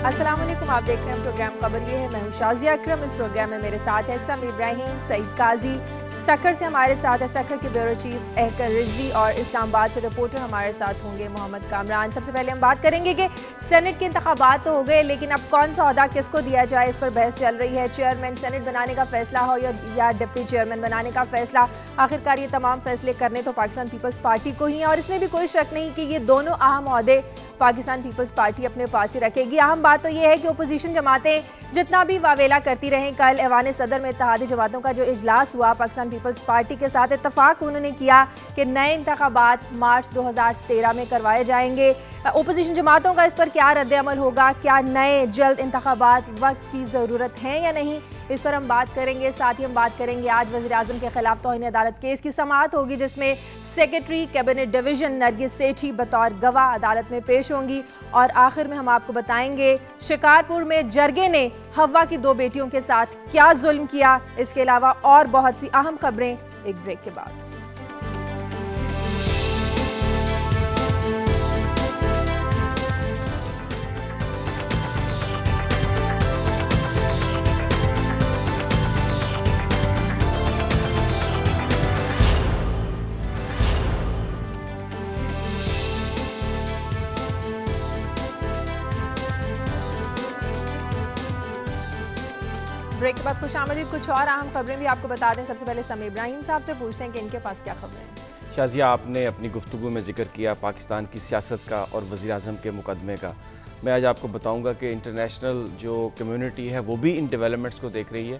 अस्सलाम वालेकुम, आप देख रहे हैं प्रोग्राम खबर ये है। मैं हूं शाजिया अकरम। इस प्रोग्राम में मेरे साथ है सम इब्राहिम, सईद काजी। सखर से हमारे साथ है सखर के ब्यूरो चीफ अहकर रिजवी और इस्लामाबाद से रिपोर्टर हमारे साथ होंगे मोहम्मद कामरान। सबसे पहले हम बात करेंगे कि सेनेट के इंतखाबात तो हो गए, लेकिन अब कौन सा ओहदा किसको दिया जाए, इस पर बहस चल रही है। चेयरमैन सेनेट बनाने का फैसला हो या डिप्टी चेयरमैन बनाने का फैसला, आखिरकार ये तमाम फैसले करने तो पाकिस्तान पीपल्स पार्टी को ही है और इसमें भी कोई शक नहीं कि ये दोनों अहम ओहदे पाकिस्तान पीपल्स पार्टी अपने पास ही रखेगी। अहम बात तो ये है कि अपोजिशन जमातें जितना भी वावेला करती रहें, कल ऐवान सदर में इत्तेहादी जमातों का जो इजलास हुआ, पाकिस्तान पीपल्स पार्टी के साथ इत्तफाक उन्होंने किया कि नए इंतखाबात मार्च 2013 में करवाए जाएंगे। अपोजिशन जमातों का इस पर क्या रद्द-ए-अमल होगा, क्या नए जल्द इंतखाबात वक्त की ज़रूरत है या नहीं, इस पर हम बात करेंगे। साथ ही हम बात करेंगे आज वज़ीर-ए-आज़म के खिलाफ तौहीन अदालत केस की समाअत होगी, जिसमें सेक्रेटरी कैबिनेट डिवीजन नरगिस सेठी बतौर गवाह अदालत में पेश होंगी। और आखिर में हम आपको बताएंगे शिकारपुर में जरगे ने हवा की 2 बेटियों के साथ क्या जुल्म किया। इसके अलावा और बहुत सी अहम खबरें एक ब्रेक के बाद। ब्रेक के बाद खुशामदीद। कुछ और अहम खबरें भी आपको बता दें। सबसे पहले समी इब्राहिम साहब से पूछते हैं कि इनके पास क्या खबरें हैं। शाजिया, आपने अपनी गुफ्तगू में जिक्र किया पाकिस्तान की सियासत का और वज़ीर-ए-आज़म के मुकदमे का। मैं आज आपको बताऊंगा कि इंटरनेशनल जो कम्युनिटी है वो भी इन डेवलपमेंट्स को देख रही है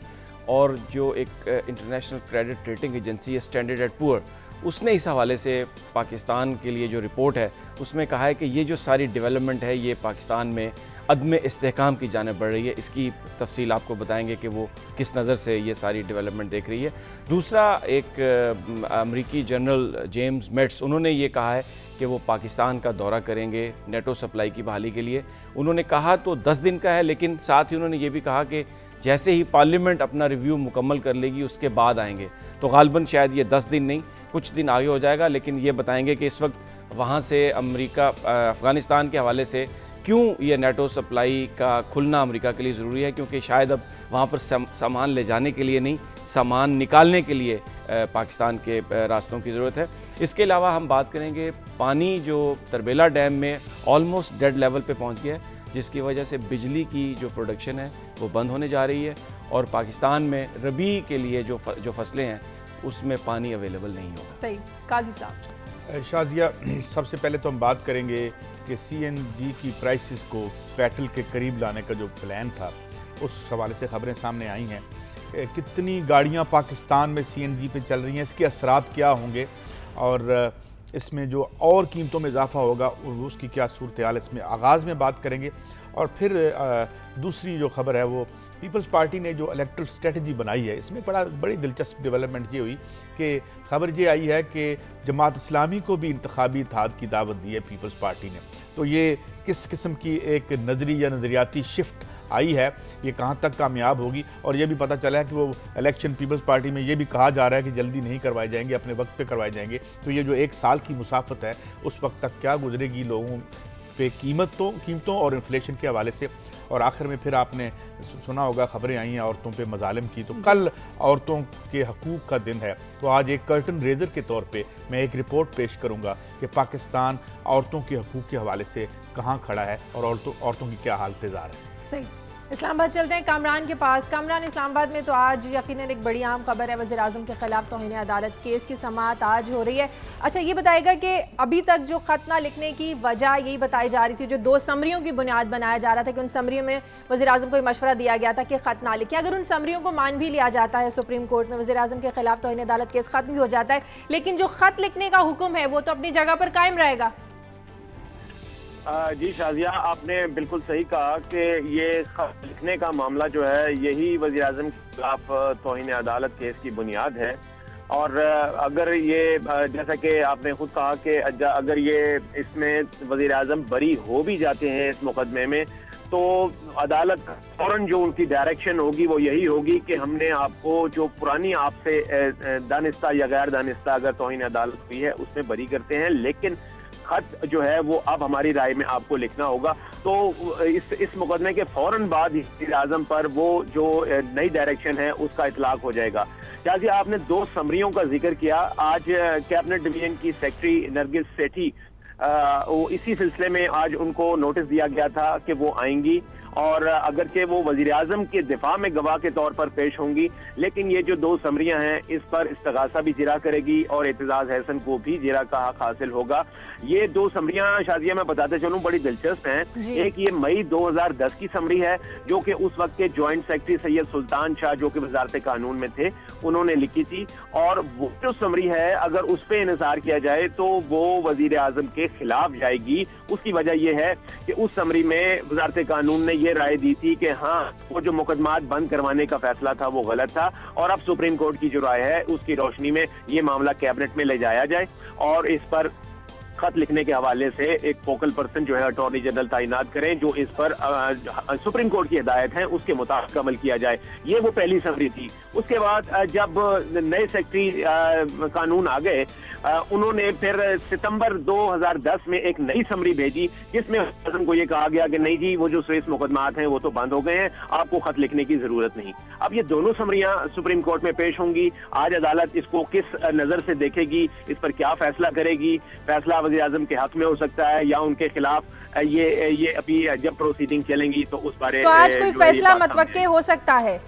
और जो एक इंटरनेशनल क्रेडिट रेटिंग एजेंसी है स्टैंडर्ड एंड पुअर, उसने इस हवाले से पाकिस्तान के लिए जो रिपोर्ट है उसमें कहा है कि ये जो सारी डेवलपमेंट है ये पाकिस्तान में अदम इस्तेहकाम की जानिब बढ़ रही है। इसकी तफसील आपको बताएंगे कि वो किस नज़र से ये सारी डेवलपमेंट देख रही है। दूसरा, एक अमरीकी जनरल जेम्स मेट्स, उन्होंने ये कहा है कि वो पाकिस्तान का दौरा करेंगे नेटो सप्लाई की बहाली के लिए। उन्होंने कहा तो 10 दिन का है, लेकिन साथ ही उन्होंने ये भी कहा कि जैसे ही पार्लियामेंट अपना रिव्यू मुकम्मल कर लेगी उसके बाद आएंगे। तो गालबन शायद ये 10 दिन नहीं, कुछ दिन आगे हो जाएगा। लेकिन ये बताएंगे कि इस वक्त वहाँ से अमेरिका अफ़गानिस्तान के हवाले से क्यों ये नेटो सप्लाई का खुलना अमेरिका के लिए ज़रूरी है, क्योंकि शायद अब वहाँ पर सामान ले जाने के लिए नहीं, सामान निकालने के लिए पाकिस्तान के रास्तों की ज़रूरत है। इसके अलावा हम बात करेंगे पानी जो तरबेला डैम में ऑलमोस्ट डेड लेवल पे पहुँच गया है, जिसकी वजह से बिजली की जो प्रोडक्शन है वो बंद होने जा रही है और पाकिस्तान में रबी के लिए जो फसलें हैं उसमें पानी अवेलेबल नहीं होगा। सही काजी साहब। शाजिया, सबसे पहले तो हम बात करेंगे कि CNG की प्राइसेस को पेट्रोल के करीब लाने का जो प्लान था उस हवाले से खबरें सामने आई हैं। कितनी गाड़ियां पाकिस्तान में CNG पे चल रही हैं, इसके असरात क्या होंगे और इसमें जो और कीमतों में इजाफा होगा उसकी क्या सूरत हाल, इसमें आगाज़ में बात करेंगे। और फिर दूसरी जो खबर है वो पीपल्स पार्टी ने जो इलेक्ट्रल स्ट्रेटजी बनाई है, इसमें बड़ी दिलचस्प डेवलपमेंट ये हुई कि खबर ये आई है कि जमात इस्लामी को भी इंतखाबी इत्तेहाद की दावत दी है पीपल्स पार्टी ने। तो ये किस किस्म की एक नज़री या नज़रियाती शिफ्ट आई है, ये कहाँ तक कामयाब होगी। और ये भी पता चला है कि वो इलेक्शन पीपल्स पार्टी में ये भी कहा जा रहा है कि जल्दी नहीं करवाए जाएंगे, अपने वक्त पे करवाए जाएंगे। तो ये जो 1 साल की मुसाफत है उस वक्त तक क्या गुजरेगी लोगों पे कीमतों और इन्फ्लेशन के हवाले से। और आखिर में फिर आपने सुना होगा खबरें आई हैं औरतों पे मजालिम की, तो कल औरतों के हकूक़ का दिन है। तो आज एक कर्टन रेजर के तौर पे मैं एक रिपोर्ट पेश करूंगा कि पाकिस्तान औरतों के हकूक़ के हवाले से कहाँ खड़ा है और औरतों की क्या हालत जार है। सही। इस्लामाबाद चलते हैं कामरान के पास। कामरान, इस्लामाबाद में तो आज यकीनन एक बड़ी अहम खबर है, वज़ीर-ए-आज़म के खिलाफ तौहीन अदालत केस की समाअत आज हो रही है। अच्छा, ये बताएगा कि अभी तक जो ख़त ना लिखने की वजह यही बताई जा रही थी, जो 2 समरियों की बुनियाद बनाया जा रहा था कि उन समरियों में वज़ीर-ए-आज़म को मशवरा दिया गया था कि ख़त ना लिखे। अगर उन समरियों को मान भी लिया जाता है सुप्रीम कोर्ट में, वज़ीर-ए-आज़म के खिलाफ तौहीन अदालत केस ख़त्म भी हो जाता है, लेकिन जो ख़त लिखने का हुक्म है वो तो अपनी जगह पर कायम रहेगा। जी शाजिया, आपने बिल्कुल सही कहा कि ये खत लिखने का मामला जो है यही वज़ीर-ए-आज़म के खिलाफ तौहीन अदालत केस की बुनियाद है। और अगर ये जैसा कि आपने खुद कहा कि अगर ये इसमें वज़ीर-ए-आज़म बरी हो भी जाते हैं इस मुकदमे में, तो अदालत फौरन जो उनकी डायरेक्शन होगी वो यही होगी कि हमने आपको जो पुरानी आपसे दानिस्ता या गैर दानिस्ता अगर तौहीन अदालत हुई है उसमें बरी करते हैं, लेकिन खत जो है वो अब हमारी राय में आपको लिखना होगा। तो इस मुकदमे के फौरन बाद वज़ीर आज़म पर वो जो नई डायरेक्शन है उसका इतलाक हो जाएगा। शाजी, आपने 2 समरियों का जिक्र किया। आज कैबिनेट डिवीजन की सेक्रेटरी नरगिस सेठी, वो इसी सिलसिले में आज उनको नोटिस दिया गया था कि वो आएंगी और अगरचे वो वजीर आजम के दिफा में गवाह के तौर पर पेश होंगी, लेकिन ये जो 2 समरियां हैं इस पर इस्तगासा भी जिरा करेगी और एतजाज हसन को भी जिरा का हक हासिल होगा। ये 2 समरियां शाजिया मैं बताते चलूं बड़ी दिलचस्प हैं। एक ये मई 2010 की समरी है जो कि उस वक्त के ज्वाइंट सेक्रेटरी सैयद सुल्तान शाह जो कि वजारत कानून में थे उन्होंने लिखी थी, और वो जो समरी है अगर उस पर इन्हिसार किया जाए तो वो वजीर आजम के खिलाफ जाएगी। उसकी वजह यह है कि उस समरी में वजारत कानून ने ये राय दी थी कि हाँ, वो जो मुकदमात बंद करवाने का फैसला था वो गलत था, और अब सुप्रीम कोर्ट की जो राय है उसकी रोशनी में ये मामला कैबिनेट में ले जाया जाए और इस पर खत लिखने के हवाले से एक फोकल पर्सन जो है अटॉर्नी जनरल तैनात करें जो इस पर सुप्रीम कोर्ट की हिदायत है उसके मुताबिक अमल किया जाए। ये वो पहली समरी थी। उसके बाद जब नए सेक्रेटरी कानून आ गए, उन्होंने फिर सितंबर 2010 में एक नई समरी भेजी जिसमें आज़म को ये कहा गया कि नहीं जी, वो जो स्विस मुकदमात हैं वो तो बंद हो गए हैं, आपको खत लिखने की जरूरत नहीं। अब ये दोनों समरियां सुप्रीम कोर्ट में पेश होंगी। आज अदालत इसको किस नजर से देखेगी, इस पर क्या फैसला करेगी, फैसला वज़ीर आज़म के हक में हो सकता है या उनके खिलाफ, ये अभी जब प्रोसीडिंग चलेंगी तो उस बारे तो आज कोई फैसला मतवक्के हो सकता है?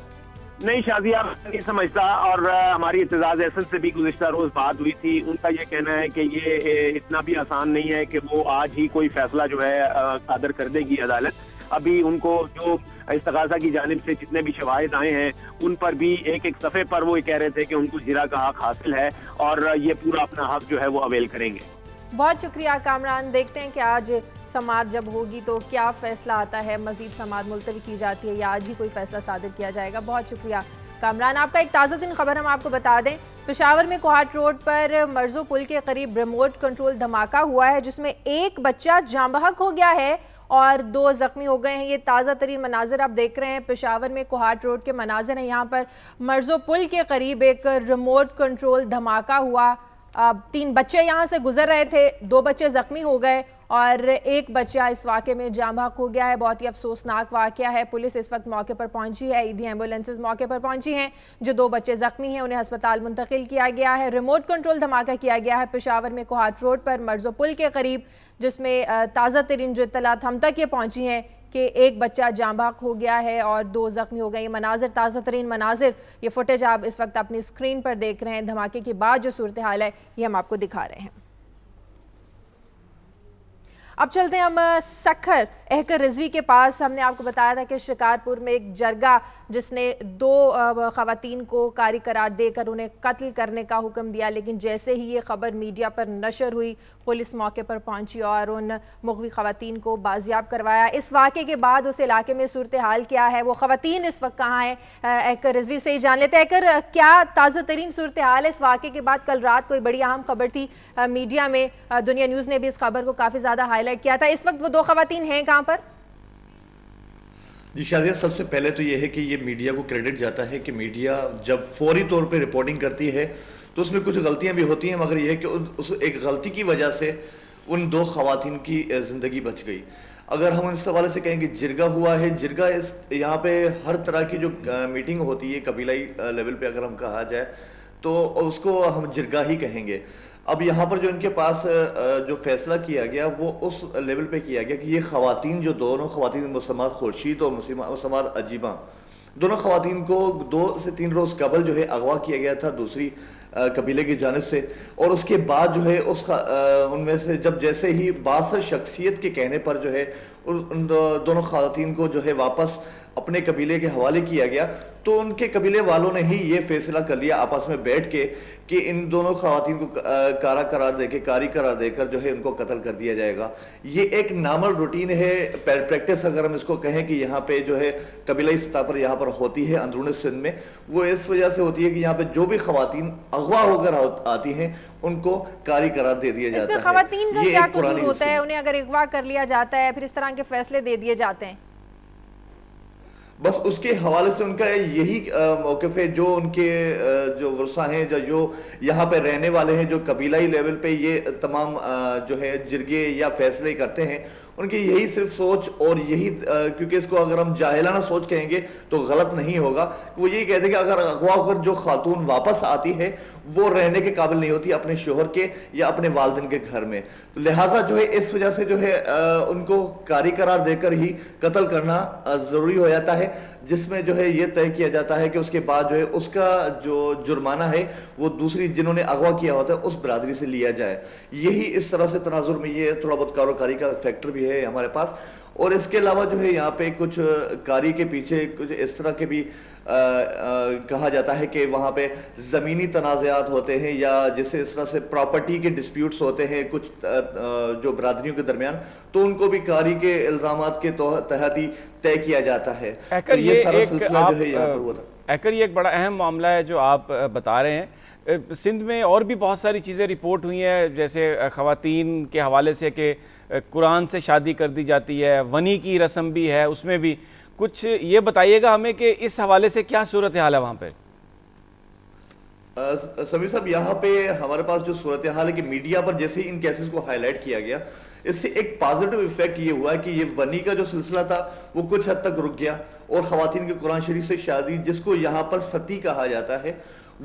नहीं शाजिया, नहीं समझता, और हमारी एतजाज हसन से भी गुज़िश्ता रोज बात हुई थी। उनका ये कहना है कि ये इतना भी आसान नहीं है कि वो आज ही कोई फैसला जो है सादर कर देगी अदालत। अभी उनको जो इस्तगासा की जानिब से जितने भी शवाहिद आए हैं उन पर भी एक एक सफ़े पर वो कह रहे थे कि उनको जिरा का हक हासिल है और ये पूरा अपना हक जो है वो अवेल करेंगे। बहुत शुक्रिया कामरान। देखते हैं कि आज समाअत जब होगी तो क्या फैसला आता है, मजीद समाअत मुलतवी की जाती है या आज ही कोई फैसला सादिर किया जाएगा। बहुत शुक्रिया कामरान। आपका एक ताज़ा तरीन खबर हम आपको बता दें, पेशावर में कोहाट रोड पर मर्जो पुल के करीब रिमोट कंट्रोल धमाका हुआ है जिसमें एक बच्चा जाँ बहक हो गया है और 2 जख्मी हो गए हैं। ये ताज़ा तरीन मनाजिर आप देख रहे हैं, पेशावर में कोहाट रोड के मनाजिर हैं। यहाँ पर मर्जो पुल के करीब एक रिमोट कंट्रोल धमाका हुआ। 3 बच्चे यहाँ से गुजर रहे थे, 2 बच्चे जख्मी हो गए और एक बच्चा इस वाक़े में जाँ बहक हो गया है। बहुत ही अफसोसनाक वाक़या है। पुलिस इस वक्त मौके पर पहुंची है, ईदी एम्बुलेंसेज मौके पर पहुंची हैं। जो 2 बच्चे जख्मी हैं उन्हें अस्पताल मुंतकिल किया गया है। रिमोट कंट्रोल धमाका किया गया है पेशावर में कोहाट रोड पर मर्जो पुल के करीब, जिसमें ताज़ा तरीन जो इत्तलात हम तक ये पहुंची हैं कि एक बच्चा जाँ बहक हो गया है और 2 जख्मी हो गए। ये मनाजिर, ताज़ा तरीन मनाजिर, ये फुटेज आप इस वक्त अपनी स्क्रीन पर देख रहे हैं। धमाके के बाद जो सूरत हाल है ये हम आपको दिखा रहे हैं। अब चलते हैं हम सखर एहकर रिजवी के पास। हमने आपको बताया था कि शिकारपुर में एक जरगा जिसने 2 खवातीन को कारी करार देकर उन्हें कत्ल करने का हुक्म दिया, लेकिन जैसे ही ये खबर मीडिया पर नशर हुई पुलिस मौके पर पहुंची और उन मुग़वी खवातीन को बाजियाब करवाया। इस वाक़े के बाद उस इलाके में सूरत हाल क्या है, वो खवातीन इस वक्त कहाँ हैं, एहकर रिजवी से ही जान लेते हैं। एहकर, क्या ताज़ा तरीन सूरत हाल है इस वाक़े के बाद? कल रात कोई बड़ी अहम खबर थी मीडिया में, दुनिया न्यूज़ ने भी इस खबर को काफ़ी ज़्यादा हाईलाइट किया था। इस वक्त वो 2 खवातीन हैं कहाँ पर? जी शाजिया, सबसे पहले तो ये है कि ये मीडिया को क्रेडिट जाता है कि मीडिया जब फौरी तौर पे रिपोर्टिंग करती है तो उसमें कुछ गलतियां भी होती हैं, मगर यह है कि उस एक गलती की वजह से उन 2 खवातीन की ज़िंदगी बच गई। अगर हम इस हवाले से कहें कि जिरगा हुआ है, जिरगा इस यहाँ पे हर तरह की जो मीटिंग होती है कबीलाई लेवल पे अगर हम कहा जाए तो उसको हम जिरगा ही कहेंगे। अब यहाँ पर जो इनके पास जो फैसला किया गया वो उस लेवल पे किया गया कि ये खवातीन, जो दोनों खवातीन मुसम्मात खुर्शीद और मुसम्मात अजीबा, दोनों खवातीन को 2 से 3 रोज कबल जो है अगवा किया गया था दूसरी कबीले की जानिब से, और उसके बाद जो है उसका उनमें से जब जैसे ही बासर शख्सियत के कहने पर जो है उन दोनों खवातीन को जो है वापस अपने कबीले के हवाले किया गया, तो उनके कबीले वालों ने ही ये फैसला कर लिया आपस में बैठ के कि इन दोनों खवातीन को कारी करार देकर जो है उनको कत्ल कर दिया जाएगा। ये एक नॉर्मल रूटीन है, प्रैक्टिस अगर हम इसको कहें कि यहाँ पे जो है कबीलाई सतह पर यहाँ पर होती है अंदरूनी सिंध में, वो इस वजह से होती है कि यहाँ पे जो भी खवातीन अगवा होकर आती हैं उनको कारी करार दे दिया जाता है। खवातीन का क्या कसूर होता है? उन्हें अगर अगवा कर लिया जाता है फिर इस तरह के फैसले दे दिए जाते हैं? बस उसके हवाले से उनका यही मौक़िफ़ है, जो उनके जो वर्सा हैं, जो यहाँ पे रहने वाले हैं, जो कबीलाई लेवल पे ये तमाम जो है जिरगे या फैसले करते हैं, उनकी यही सिर्फ सोच और यही क्योंकि इसको अगर हम जाहिलाना सोच कहेंगे तो गलत नहीं होगा, वो यही कहते हैं कि अगर अगवा होकर जो खातून वापस आती है वो रहने के काबिल नहीं होती अपने शोहर के या अपने वालिदैन के घर में, तो लिहाजा जो है इस वजह से जो है उनको कारी करार देकर ही कत्ल करना जरूरी हो जाता है, जिसमें जो है ये तय किया जाता है कि उसके बाद जो है उसका जो जुर्माना है वो दूसरी जिन्होंने अगवा किया होता है उस बरादरी से लिया जाए। यही इस तरह से तनाजुर में ये थोड़ा बहुत कारोकारी का फैक्टर भी है हमारे पास। और इसके अलावा जो है यहाँ पे कुछ कारी के पीछे कुछ इस तरह के भी कहा जाता है कि वहाँ पे ज़मीनी तनाज़ात होते हैं या जैसे इस तरह से प्रॉपर्टी के डिस्प्यूट्स होते हैं कुछ जो बरादरियों के दरमियान, तो उनको भी कारी के इल्ज़ामात के तहत ही तय किया जाता है। तो ये सारा सिलसिला जो है यहाँ पर हुआ था। ये एक बड़ा अहम मामला है जो आप बता रहे हैं। सिंध में और भी बहुत सारी चीज़ें रिपोर्ट हुई हैं, जैसे ख़वातीन के हवाले से कि कुरान से शादी कर दी जाती है, वनी की रस्म भी है, उसमें भी कुछ ये बताइएगा हमें कि इस हवाले से क्या सूरत हाल है वहाँ पर। समीर साहब, यहाँ पे हमारे पास जो सूरत हाल है कि मीडिया पर जैसे ही इन केसेस को हाईलाइट किया गया, इससे एक पॉजिटिव इफेक्ट ये हुआ कि ये वनी का जो सिलसिला था वो कुछ हद तक रुक गया और खवातीन के कुरान शरीफ से शादी, जिसको यहाँ पर सती कहा जाता है,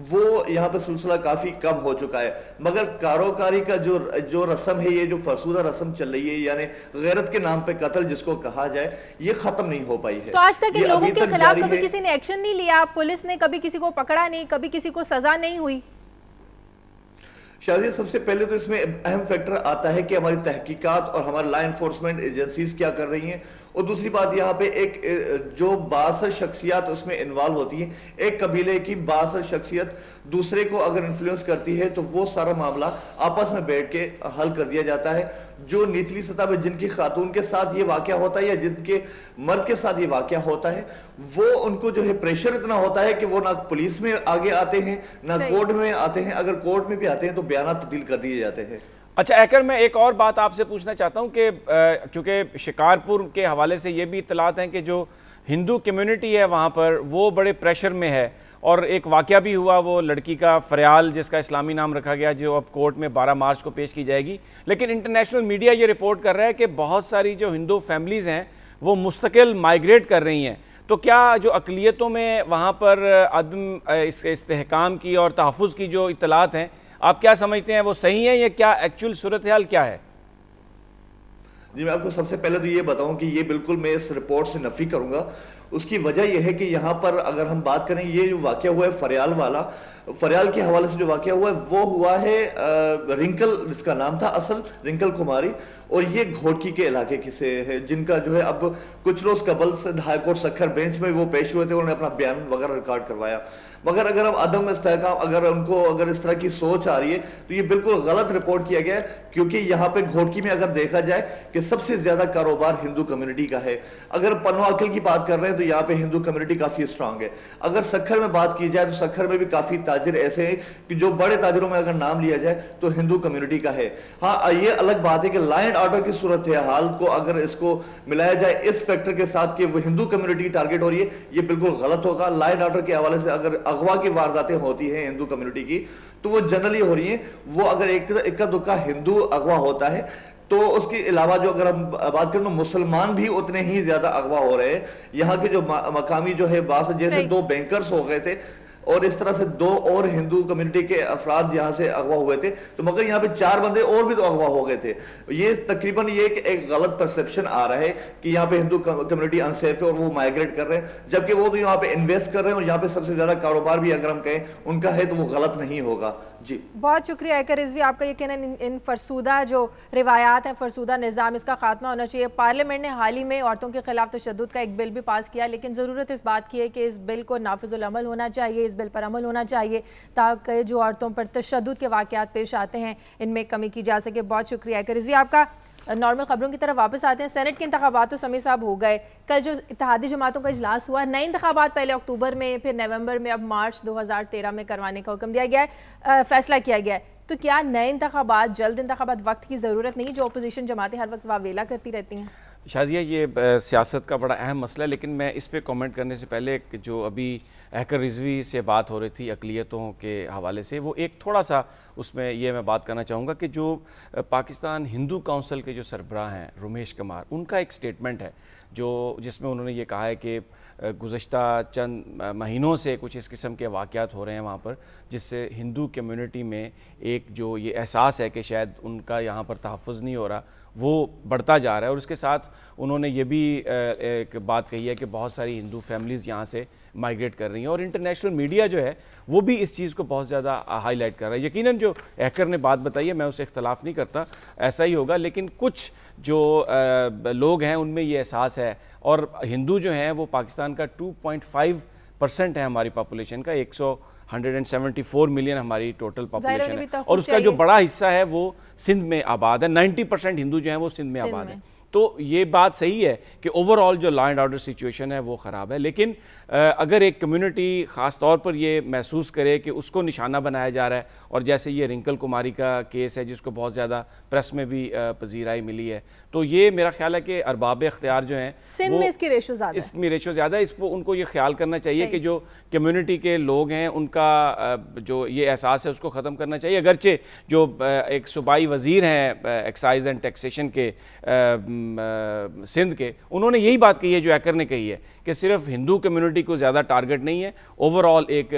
वो यहाँ पे सिलसिला काफी कम हो चुका है। मगर कारोकारी का जो रस्म है, ये जो फरसूदा रस्म चल रही है, यानी गैरत के नाम पे कत्ल जिसको कहा जाए, ये खत्म नहीं हो पाई है। तो आज तक इन लोगों के खिलाफ कभी किसी ने एक्शन नहीं लिया? पुलिस ने कभी किसी को पकड़ा नहीं, कभी किसी को सजा नहीं हुई? शायद सबसे पहले तो इसमें अहम फैक्टर आता है कि हमारी तहकीकात और हमारी लॉ एनफोर्समेंट एजेंसीज क्या कर रही हैं, और दूसरी बात यहाँ पे एक जो बासर शख्सियत उसमें इन्वॉल्व होती है, एक कबीले की बासर शख्सियत दूसरे को अगर इन्फ्लुएंस करती है तो वो सारा मामला आपस में बैठ के हल कर दिया जाता है। जो निचली सतह पर जिनकी खातून के साथ ये वाकया होता है या जिनके मर्द के साथ ये वाकया होता है, वो उनको जो है प्रेशर इतना होता है कि वो ना पुलिस में आगे आते हैं ना कोर्ट में आते हैं, अगर कोर्ट में भी आते हैं तो बयान तब्दील कर दिए जाते हैं। अच्छा एकर, मैं एक और बात आपसे पूछना चाहता हूं कि क्योंकि शिकारपुर के हवाले से ये भी इत्तलात हैं कि जो हिंदू कम्युनिटी है वहाँ पर वो बड़े प्रेशर में है, और एक वाक़या भी हुआ वो लड़की का फरियाल जिसका इस्लामी नाम रखा गया, जो अब कोर्ट में 12 मार्च को पेश की जाएगी। लेकिन इंटरनेशनल मीडिया ये रिपोर्ट कर रहा है कि बहुत सारी जो हिंदू फैमिलीज़ हैं वो मुस्तकिल माइग्रेट कर रही हैं, तो क्या जो अक़लियतों में वहाँ पर अदम इस्तेहकाम की और तहफ़्फ़ुज़ की जो इत्तलात हैं, आप क्या समझते हैं वो सही है या क्या एक्चुअल सूरत हाल क्या है? जी, मैं आपको सबसे पहले तो ये बताऊं कि ये बिल्कुल मैं इस रिपोर्ट से नफी करूंगा। उसकी वजह यह है कि यहाँ पर अगर हम बात करें, ये जो वाकया हुआ है फरियाल वाला, फरियाल के हवाले से जो वाकया हुआ है वो हुआ है रिंकल, जिसका नाम था असल रिंकल कुमारी, और ये घोटकी के इलाके की से है, जिनका जो है अब कुछ रोज कबल से हाईकोर्ट सक्खर बेंच में वो पेश हुए थे, उन्होंने अपना बयान वगैरह रिकॉर्ड करवाया। मगर अगर हम अदम इस्तेहकाम, अगर इस तरह की सोच आ रही है तो ये बिल्कुल गलत रिपोर्ट किया गया है, क्योंकि यहाँ पे घोटकी में अगर देखा जाए कि सबसे ज्यादा कारोबार हिंदू कम्युनिटी का है। अगर पनो अकिल की बात कर रहे हैं तो यहाँ पे हिंदू कम्युनिटी काफी स्ट्रांग है। अगर सक्खर में बात की जाए तो सक्खर में भी काफी ताजिर ऐसे हैं कि जो बड़े ताजिरों में अगर नाम लिया जाए तो हिंदू कम्युनिटी का है। हाँ, ये अलग बात है कि लॉ एंड ऑर्डर की सूरत हाल को अगर इसको मिलाया जाए इस फैक्टर के साथ कि वो हिंदू कम्युनिटी की टारगेट हो रही है, ये बिल्कुल गलत होगा। लॉ एंड ऑर्डर के हवाले से अगर अगवा की वारदातें होती हैं हिंदू कम्युनिटी की तो वो जनरली हो रही हैं। वो अगर इक्का दुक्का हिंदू अगवा होता है तो उसके अलावा जो अगर हम बात करें तो मुसलमान भी उतने ही ज्यादा अगवा हो रहे हैं। यहाँ के जो मकामी जो है बास, जैसे 2 बैंकर्स हो गए थे और इस तरह से 2 और हिंदू कम्युनिटी के अफराद यहाँ से अगवा हुए थे, तो मगर यहाँ पे 4 बंदे और भी तो अगवा हो गए थे। ये तकरीबन ये एक गलत परसेप्शन आ रहा है कि यहाँ पे हिंदू कम्युनिटी अनसेफ है और वो माइग्रेट कर रहे हैं, जबकि वो तो यहाँ पे इन्वेस्ट कर रहे हैं और यहाँ पे सबसे ज्यादा कारोबार भी अगर हम कहें उनका है तो वो गलत नहीं होगा। जी, बहुत शुक्रिया एकर रिजवी आपका। यकीनन इन फरसूदा जो रिवायात हैं, फरसूदा निज़ाम, इसका खात्मा होना चाहिए। पार्लियामेंट ने हाल ही में औरतों के खिलाफ तशद्दुद का एक बिल भी पास किया, लेकिन ज़रूरत इस बात की है कि इस बिल को नाफिजुल अमल होना चाहिए, इस बिल पर अमल होना चाहिए ताकि जो औरतों पर तशद्दुद के वाक़यात पेश आते हैं इनमें कमी की जा सके। बहुत शुक्रिया एकर रिजवी आपका। नॉर्मल खबरों की तरफ वापस आते हैं। सेनेट के इंतखाबात तो समीर साहब हो गए, कल जो इत्तेहादी जमातों का इजलास हुआ, नए इंतखाबात पहले अक्टूबर में, फिर नवंबर में, अब मार्च 2013 में करवाने का हुक्म दिया गया है, फैसला किया गया है। तो क्या नए इंतखाबात, जल्द इंतखाबात, वक्त की ज़रूरत नहीं जो अपोजिशन जमातें हर वक्त वावेला करती रहती हैं? शाजिया, ये सियासत का बड़ा अहम मसला है, लेकिन मैं इस पे कमेंट करने से पहले जो अभी हैकर रिजवी से बात हो रही थी अक़लियतों के हवाले से, वो एक थोड़ा सा उसमें ये मैं बात करना चाहूँगा कि जो पाकिस्तान हिंदू काउंसिल के जो सरबराह हैं रमेश कुमार, उनका एक स्टेटमेंट है जिसमें उन्होंने ये कहा है कि गुज़श्ता चंद महीनों से कुछ इस किस्म के वाक़यात हो रहे हैं वहाँ पर, जिससे हिंदू कम्युनिटी में एक जो ये एहसास है कि शायद उनका यहाँ पर तहफ़्फ़ुज़ नहीं हो रहा, वो बढ़ता जा रहा है। और उसके साथ उन्होंने ये भी एक बात कही है कि बहुत सारी हिंदू फैमिलीज़ यहाँ से माइग्रेट कर रही हैं, और इंटरनेशनल मीडिया जो है वो भी इस चीज़ को बहुत ज़्यादा हाईलाइट कर रहा है। यकीनन जो हैकर ने बात बताई है मैं उससे इख्तलाफ नहीं करता, ऐसा ही होगा, लेकिन कुछ जो लोग हैं उनमें ये एहसास है। और हिंदू जो हैं वो पाकिस्तान का 2.5% है हमारी पॉपुलेशन का, 174 मिलियन हमारी टोटल पॉपुलेशन है, और उसका जो बड़ा हिस्सा है वो सिंध में आबाद है। 90% हिंदू जो हैं वो सिंध में आबाद है। तो ये बात सही है कि ओवरऑल जो लॉ एंड ऑर्डर सिचुएशन है वो ख़राब है, लेकिन अगर एक कम्युनिटी ख़ास तौर पर ये महसूस करे कि उसको निशाना बनाया जा रहा है, और जैसे ये रिंकल कुमारी का केस है जिसको बहुत ज़्यादा प्रेस में भी पजीराई मिली है, तो ये मेरा ख्याल है कि अरबाब इख्तियार जो हैं सिंध में इसकी रेशो ज़्यादा है। इसको उनको ये ख्याल करना चाहिए कि जो कम्युनिटी के लोग हैं उनका जो ये एहसास है उसको ख़त्म करना चाहिए। अगरचे जो एक सूबाई वज़ीर हैं एक्साइज एंड टैक्सेशन के सिंध के, उन्होंने यही बात कही है जो हैकर ने कही है कि सिर्फ हिंदू कम्युनिटी को ज़्यादा टारगेट नहीं है, ओवरऑल एक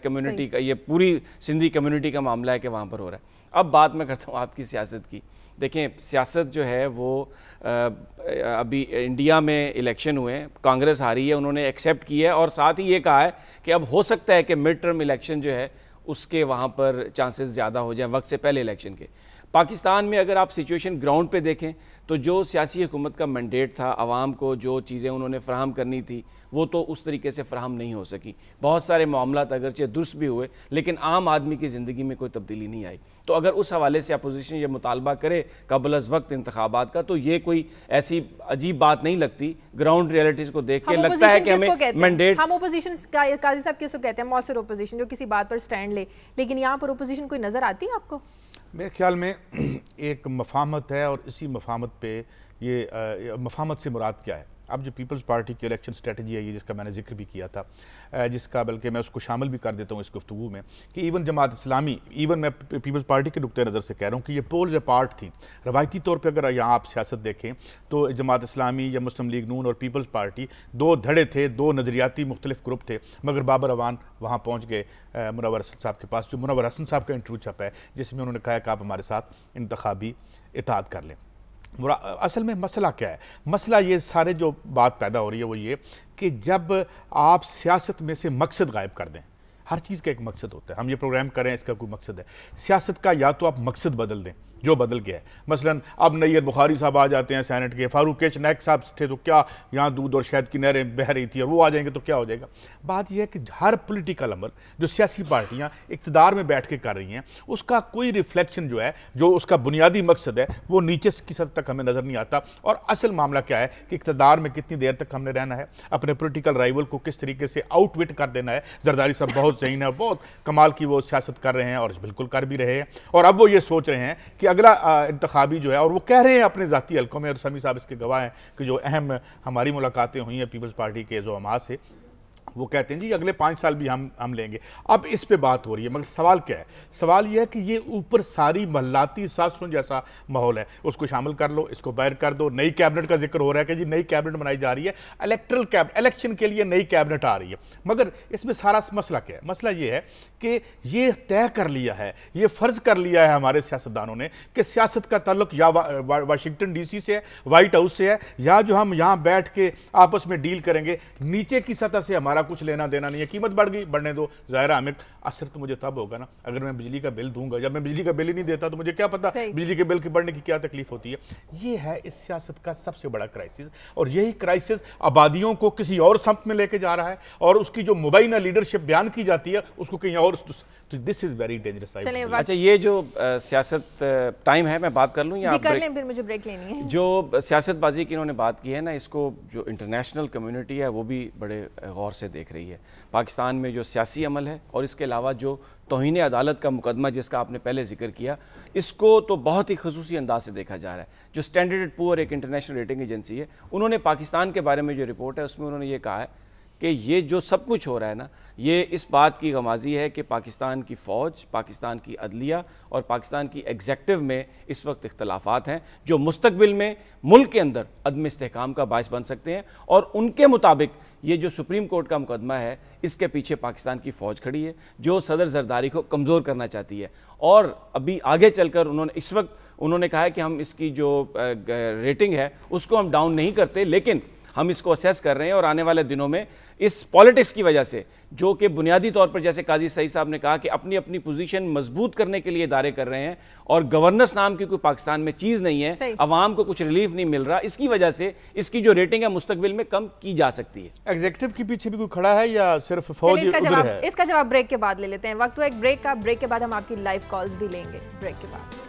कम्युनिटी का, ये पूरी सिंधी कम्युनिटी का मामला है कि वहाँ पर हो रहा है। अब बात मैं करता हूँ आपकी सियासत की। देखें, सियासत जो है वो अभी इंडिया में इलेक्शन हुए, कांग्रेस हारी है, उन्होंने एक्सेप्ट किया है, और साथ ही ये कहा है कि अब हो सकता है कि मिड टर्म इलेक्शन जो है उसके वहाँ पर चांसेस ज़्यादा हो जाएं वक्त से पहले इलेक्शन के। पाकिस्तान में अगर आप सिचुएशन ग्राउंड पे देखें तो जो सियासी हुकूमत का मैंडेट था, आवाम को जो चीज़ें उन्होंने फ़राहम करनी थी वो तो उस तरीके से फ़राहम नहीं हो सकी। बहुत सारे मामलात अगरचे दुरुस्त भी हुए, लेकिन आम आदमी की ज़िंदगी में कोई तब्दीली नहीं आई। तो अगर उस हवाले से अपोजिशन ये मुतालबा करे कबल अज़ वक्त इंतखाबात का, तो ये कोई ऐसी अजीब बात नहीं लगती। ग्राउंड रियलिटीज़ को देख के लगता है कि हमें मैंडेट, हम अपोजिशन काजी साहब किसको कहते हैं, मौसर अपोजिशन, जो किसी बात पर स्टैंड ले, लेकिन यहाँ पर अपोजिशन कोई नज़र आती है आपको? मेरे ख्याल में एक मफाहमत है, और इसी मफाहमत पे ये मफाहमत से मुराद क्या है। अब जो पीपल्स पार्टी की इलेक्शन स्ट्रेटजी है, ये जिसका मैंने जिक्र भी किया था, जिसका बल्कि मैं उसको शामिल भी कर देता हूँ इस गुफ्तगू में, कि इवन जमात इस्लामी, इवन मैं पीपल्स पार्टी के नुक्ते नज़र से कह रहा हूँ कि ये पोल्स अपार्ट थी। रवायती तौर पर अगर यहाँ आप सियासत देखें तो जमात इस्लामी या मुस्लिम लीग नून और पीपल्स पार्टी दो धड़े थे, दो नज़रियाती मुख्तलिफ ग्रुप थे, मगर बाबर अवान वहाँ पहुँच गए मुनव्वर हसन साहब के पास, जो मुनव्वर हसन साहब का इंटरव्यू छपा है जिसमें उन्होंने कहा कि आप हमारे साथ इंतखाबी इत्तेहाद कर लें। असल में मसला क्या है? मसला ये सारे जो बात पैदा हो रही है वो ये कि जब आप सियासत में से मकसद गायब कर दें, हर चीज़ का एक मकसद होता है, हम ये प्रोग्राम करें इसका कोई मकसद है, सियासत का या तो आप मकसद बदल दें, जो बदल गया है। मसलन अब नैयर बुखारी साहब आ जाते हैं सेनेट के, फारूक केश नायक साहब थे तो क्या यहाँ दूध और शहद की नहरें बह रही थी, और वो आ जाएंगे तो क्या हो जाएगा। बात यह है कि हर पॉलिटिकल अमल जो सियासी पार्टियाँ इक़्तिदार में बैठ के कर रही हैं उसका कोई रिफ्लेक्शन जो है, जो उसका बुनियादी मकसद है, वो नीचे की सतह तक हमें नज़र नहीं आता। और असल मामला क्या है कि इक़्तिदार में कितनी देर तक हमने रहना है, अपने पोलिटिकल राइवल को किस तरीके से आउटविट कर देना है। जरदारी साहब बहुत ज़हीन है, बहुत कमाल की वो सियासत कर रहे हैं और बिल्कुल कर भी रहे हैं, और अब वो ये सोच रहे हैं कि अगला इंतखाबी जो है, और वो कह रहे हैं अपने ज़ाती हल्कों में, और समी साहब इसके गवाह हैं कि जो अहम हमारी मुलाकातें हुई हैं पीपल्स पार्टी के जो अमाज से, वो कहते हैं जी अगले 5 साल भी हम लेंगे। अब इस पे बात हो रही है, मगर सवाल क्या है? सवाल ये है कि ये ऊपर सारी महल्लाती साजिशों जैसा माहौल है, उसको शामिल कर लो, इसको बाहर कर दो। नई कैबिनेट का जिक्र हो रहा है कि जी नई कैबिनेट बनाई जा रही है, इलेक्ट्रल कैबिनेट, इलेक्शन के लिए नई कैबिनेट आ रही है। मगर इसमें सारा मसला क्या है? मसला ये है कि ये तय कर लिया है, ये फ़र्ज़ कर लिया है हमारे सियासतदानों ने कि सियासत का ताल्लुक या वाशिंगटन DC से है, वाइट हाउस से है, या जो हम यहाँ बैठ के आपस में डील करेंगे, नीचे की सतह से हमारा कुछ लेना देना नहीं है। कीमत बढ़ गई, बढ़ने दो, ज़ाहिर है असर तो मुझे तब होगा ना अगर मैं बिजली का बिल दूंगा। जब मैं बिजली का बिल ही नहीं देता तो मुझे क्या पता बिजली के बिल की बढ़ने की क्या तकलीफ होती है। ये है इस सियासत का सबसे बड़ा क्राइसिस, और यही क्राइसिस आबादियों को किसी और सम्त में लेके जा रहा है, और उसकी जो मुबैना लीडरशिप बयान की जाती है उसको कहीं और तो दिस इज़ वेरी डेंजरस। अच्छा, ये जो सियासत टाइम है, मैं बात कर लूँ या कर लें, फिर मुझे ब्रेक लेनी है। जो सियासतबाजी की इन्होंने बात की है ना, इसको जो इंटरनेशनल कम्युनिटी है वो भी बड़े गौर से देख रही है। पाकिस्तान में जो सियासी अमल है और इसके अलावा जो तौहीन अदालत का मुकदमा जिसका आपने पहले जिक्र किया, इसको तो बहुत ही खसूसी अंदाज से देखा जा रहा है। जो स्टैंडर्ड पुअर एक इंटरनेशनल रेटिंग एजेंसी है, उन्होंने पाकिस्तान के बारे में जो रिपोर्ट है उसमें उन्होंने ये कहा है कि ये जो सब कुछ हो रहा है ना, ये इस बात की गमाजी है कि पाकिस्तान की फ़ौज, पाकिस्तान की अदलिया और पाकिस्तान की एग्जेक्टिव में इस वक्त इख्तलाफात हैं जो मुस्तकबिल में मुल्क के अंदर अदम इस्तेहकाम का बायस बन सकते हैं। और उनके मुताबिक ये जो सुप्रीम कोर्ट का मुकदमा है, इसके पीछे पाकिस्तान की फ़ौज खड़ी है जो सदर जरदारी को कमज़ोर करना चाहती है। और अभी आगे चलकर उन्होंने इस वक्त उन्होंने कहा है कि हम इसकी जो रेटिंग है उसको हम डाउन नहीं करते, लेकिन हम इसको असेस कर रहे हैं और आने वाले दिनों में इस पॉलिटिक्स की वजह से, जो कि बुनियादी तौर पर जैसे काजी सईद साहब ने कहा कि अपनी अपनी पोजीशन मजबूत करने के लिए इदारे कर रहे हैं और गवर्नेंस नाम की कोई पाकिस्तान में चीज़ नहीं है, अवाम को कुछ रिलीफ नहीं मिल रहा, इसकी वजह से इसकी जो रेटिंग है मुस्तकबिल में कम की जा सकती है। एग्जीक्यूटिव के पीछे भी कोई खड़ा है या सिर्फ फौज उधर है? इसका जवाब ब्रेक के बाद ले लेते हैं। वक्त हुआ एक ब्रेक का। ब्रेक के बाद हम आपकी लाइव कॉल्स भी लेंगे। ब्रेक के बाद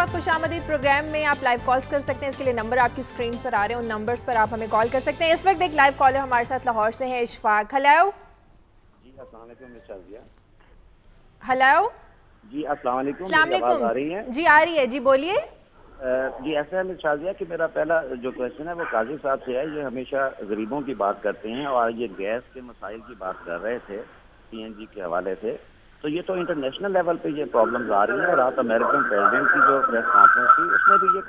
खुशामदीद प्रोग्राम में आप लाइव कॉल्स कर सकते हैं। इसके लिए नंबर आपकी स्क्रीन पर आ रहे हैं, उन नंबर्स पर आप हमें कॉल कर सकते हैं। इस वक्त एक लाइव कॉलर हमारे साथ लाहौर से है, इशफाक। हेलो जी, अस्सलाम वालेकुम मिस शाज़िया। हेलो जी, अस्सलाम वालेकुम। आ रही है जी? आ रही है जी, बोलिए। जी, ऐसा है मिस शाज़िया कि मेरा पहला जो क्वेश्चन है वो काजी साहब से है। ये हमेशा गरीबों की बात करते हैं और ये गैस के मसाइल की बात कर रहे थे CNG के हवाले से, तो ये तो इंटरनेशनल लेवल पे ये प्रॉब्लम्स आ रही हैं। रात अमेरिकन प्रेसिडेंट की जो प्रेस कॉन्फ्रेंस थी उसमें भी ये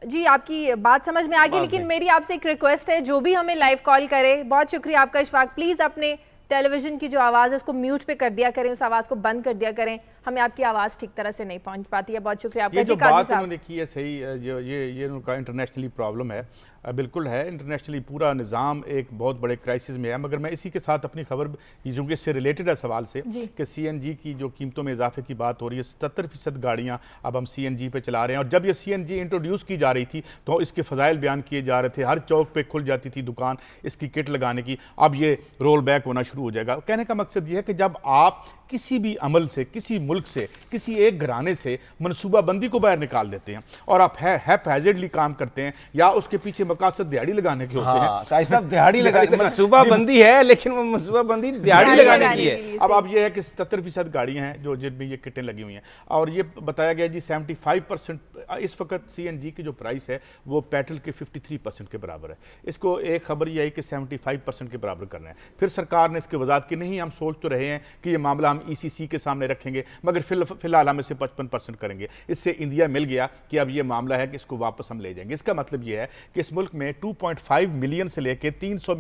जी आपकी बात समझ में आ गई, लेकिन मेरी आपसे एक रिक्वेस्ट है, जो भी हमें लाइव कॉल करे, बहुत शुक्रिया आपका इशफाक, प्लीज़ अपने टेलीविज़न की जो आवाज़ है उसको म्यूट पे कर दिया करें, उस आवाज़ को बंद कर दिया करें, हमें आपकी आवाज़ ठीक तरह से नहीं पहुंच पाती है। बहुत शुक्रिया आपका। ये जो बात उन्होंने की है सही, जो ये उनका इंटरनेशनली प्रॉब्लम है, बिल्कुल है। इंटरनेशनली पूरा निज़ाम एक बहुत बड़े क्राइसिस में है। मगर मैं इसी के साथ अपनी खबर, जो कि इससे रिलेटेड है सवाल से, कि CNG की जो कीमतों में इजाफे की बात हो रही है, 77% गाड़ियाँ अब हम CNG पे चला रहे हैं। और जब ये CNG इंट्रोड्यूस की जा रही थी तो इसके फ़ज़ाइल बयान किए जा रहे थे, हर चौक पे खुल जाती थी दुकान इसकी किट लगाने की। अब ये रोल बैक होना शुरू हो जाएगा। कहने का मकसद ये है कि जब आप किसी भी अमल से, किसी मुल्क से, किसी एक घराने से मनसूबाबंदी को बाहर निकाल देते हैं और आप हैज़र्डली काम करते हैं या उसके पीछे मकसद दिहाड़ी लगाने के होते हैं। सब दिहाड़ी लगाने, मनसूबाबंदी है लेकिन वो मनसूबाबंदी दिहाड़ी लगाने की है। अब ये है कि 77% गाड़ियां हैं जो जिनमें ये किटें लगी हुई हैं। और ये बताया गया जी 75% इस वक्त CNG की जो प्राइस है वो पेट्रोल के 53% के बराबर है। इसको एक खबर ये आई कि 75% के बराबर करना है। फिर सरकार ने इसकी वजाहत की, नहीं हम सोच तो रहे हैं कि ये मामला हम ECC के सामने रखेंगे, मगर फिलहाल हम इसे 55% करेंगे। इससे इंडिया मिल गया कि अब ये मामला है कि इसको वापस हम ले जाएंगे। इसका मतलब ये है कि इस मुल्क में 2.5 मिलियन से लेके 30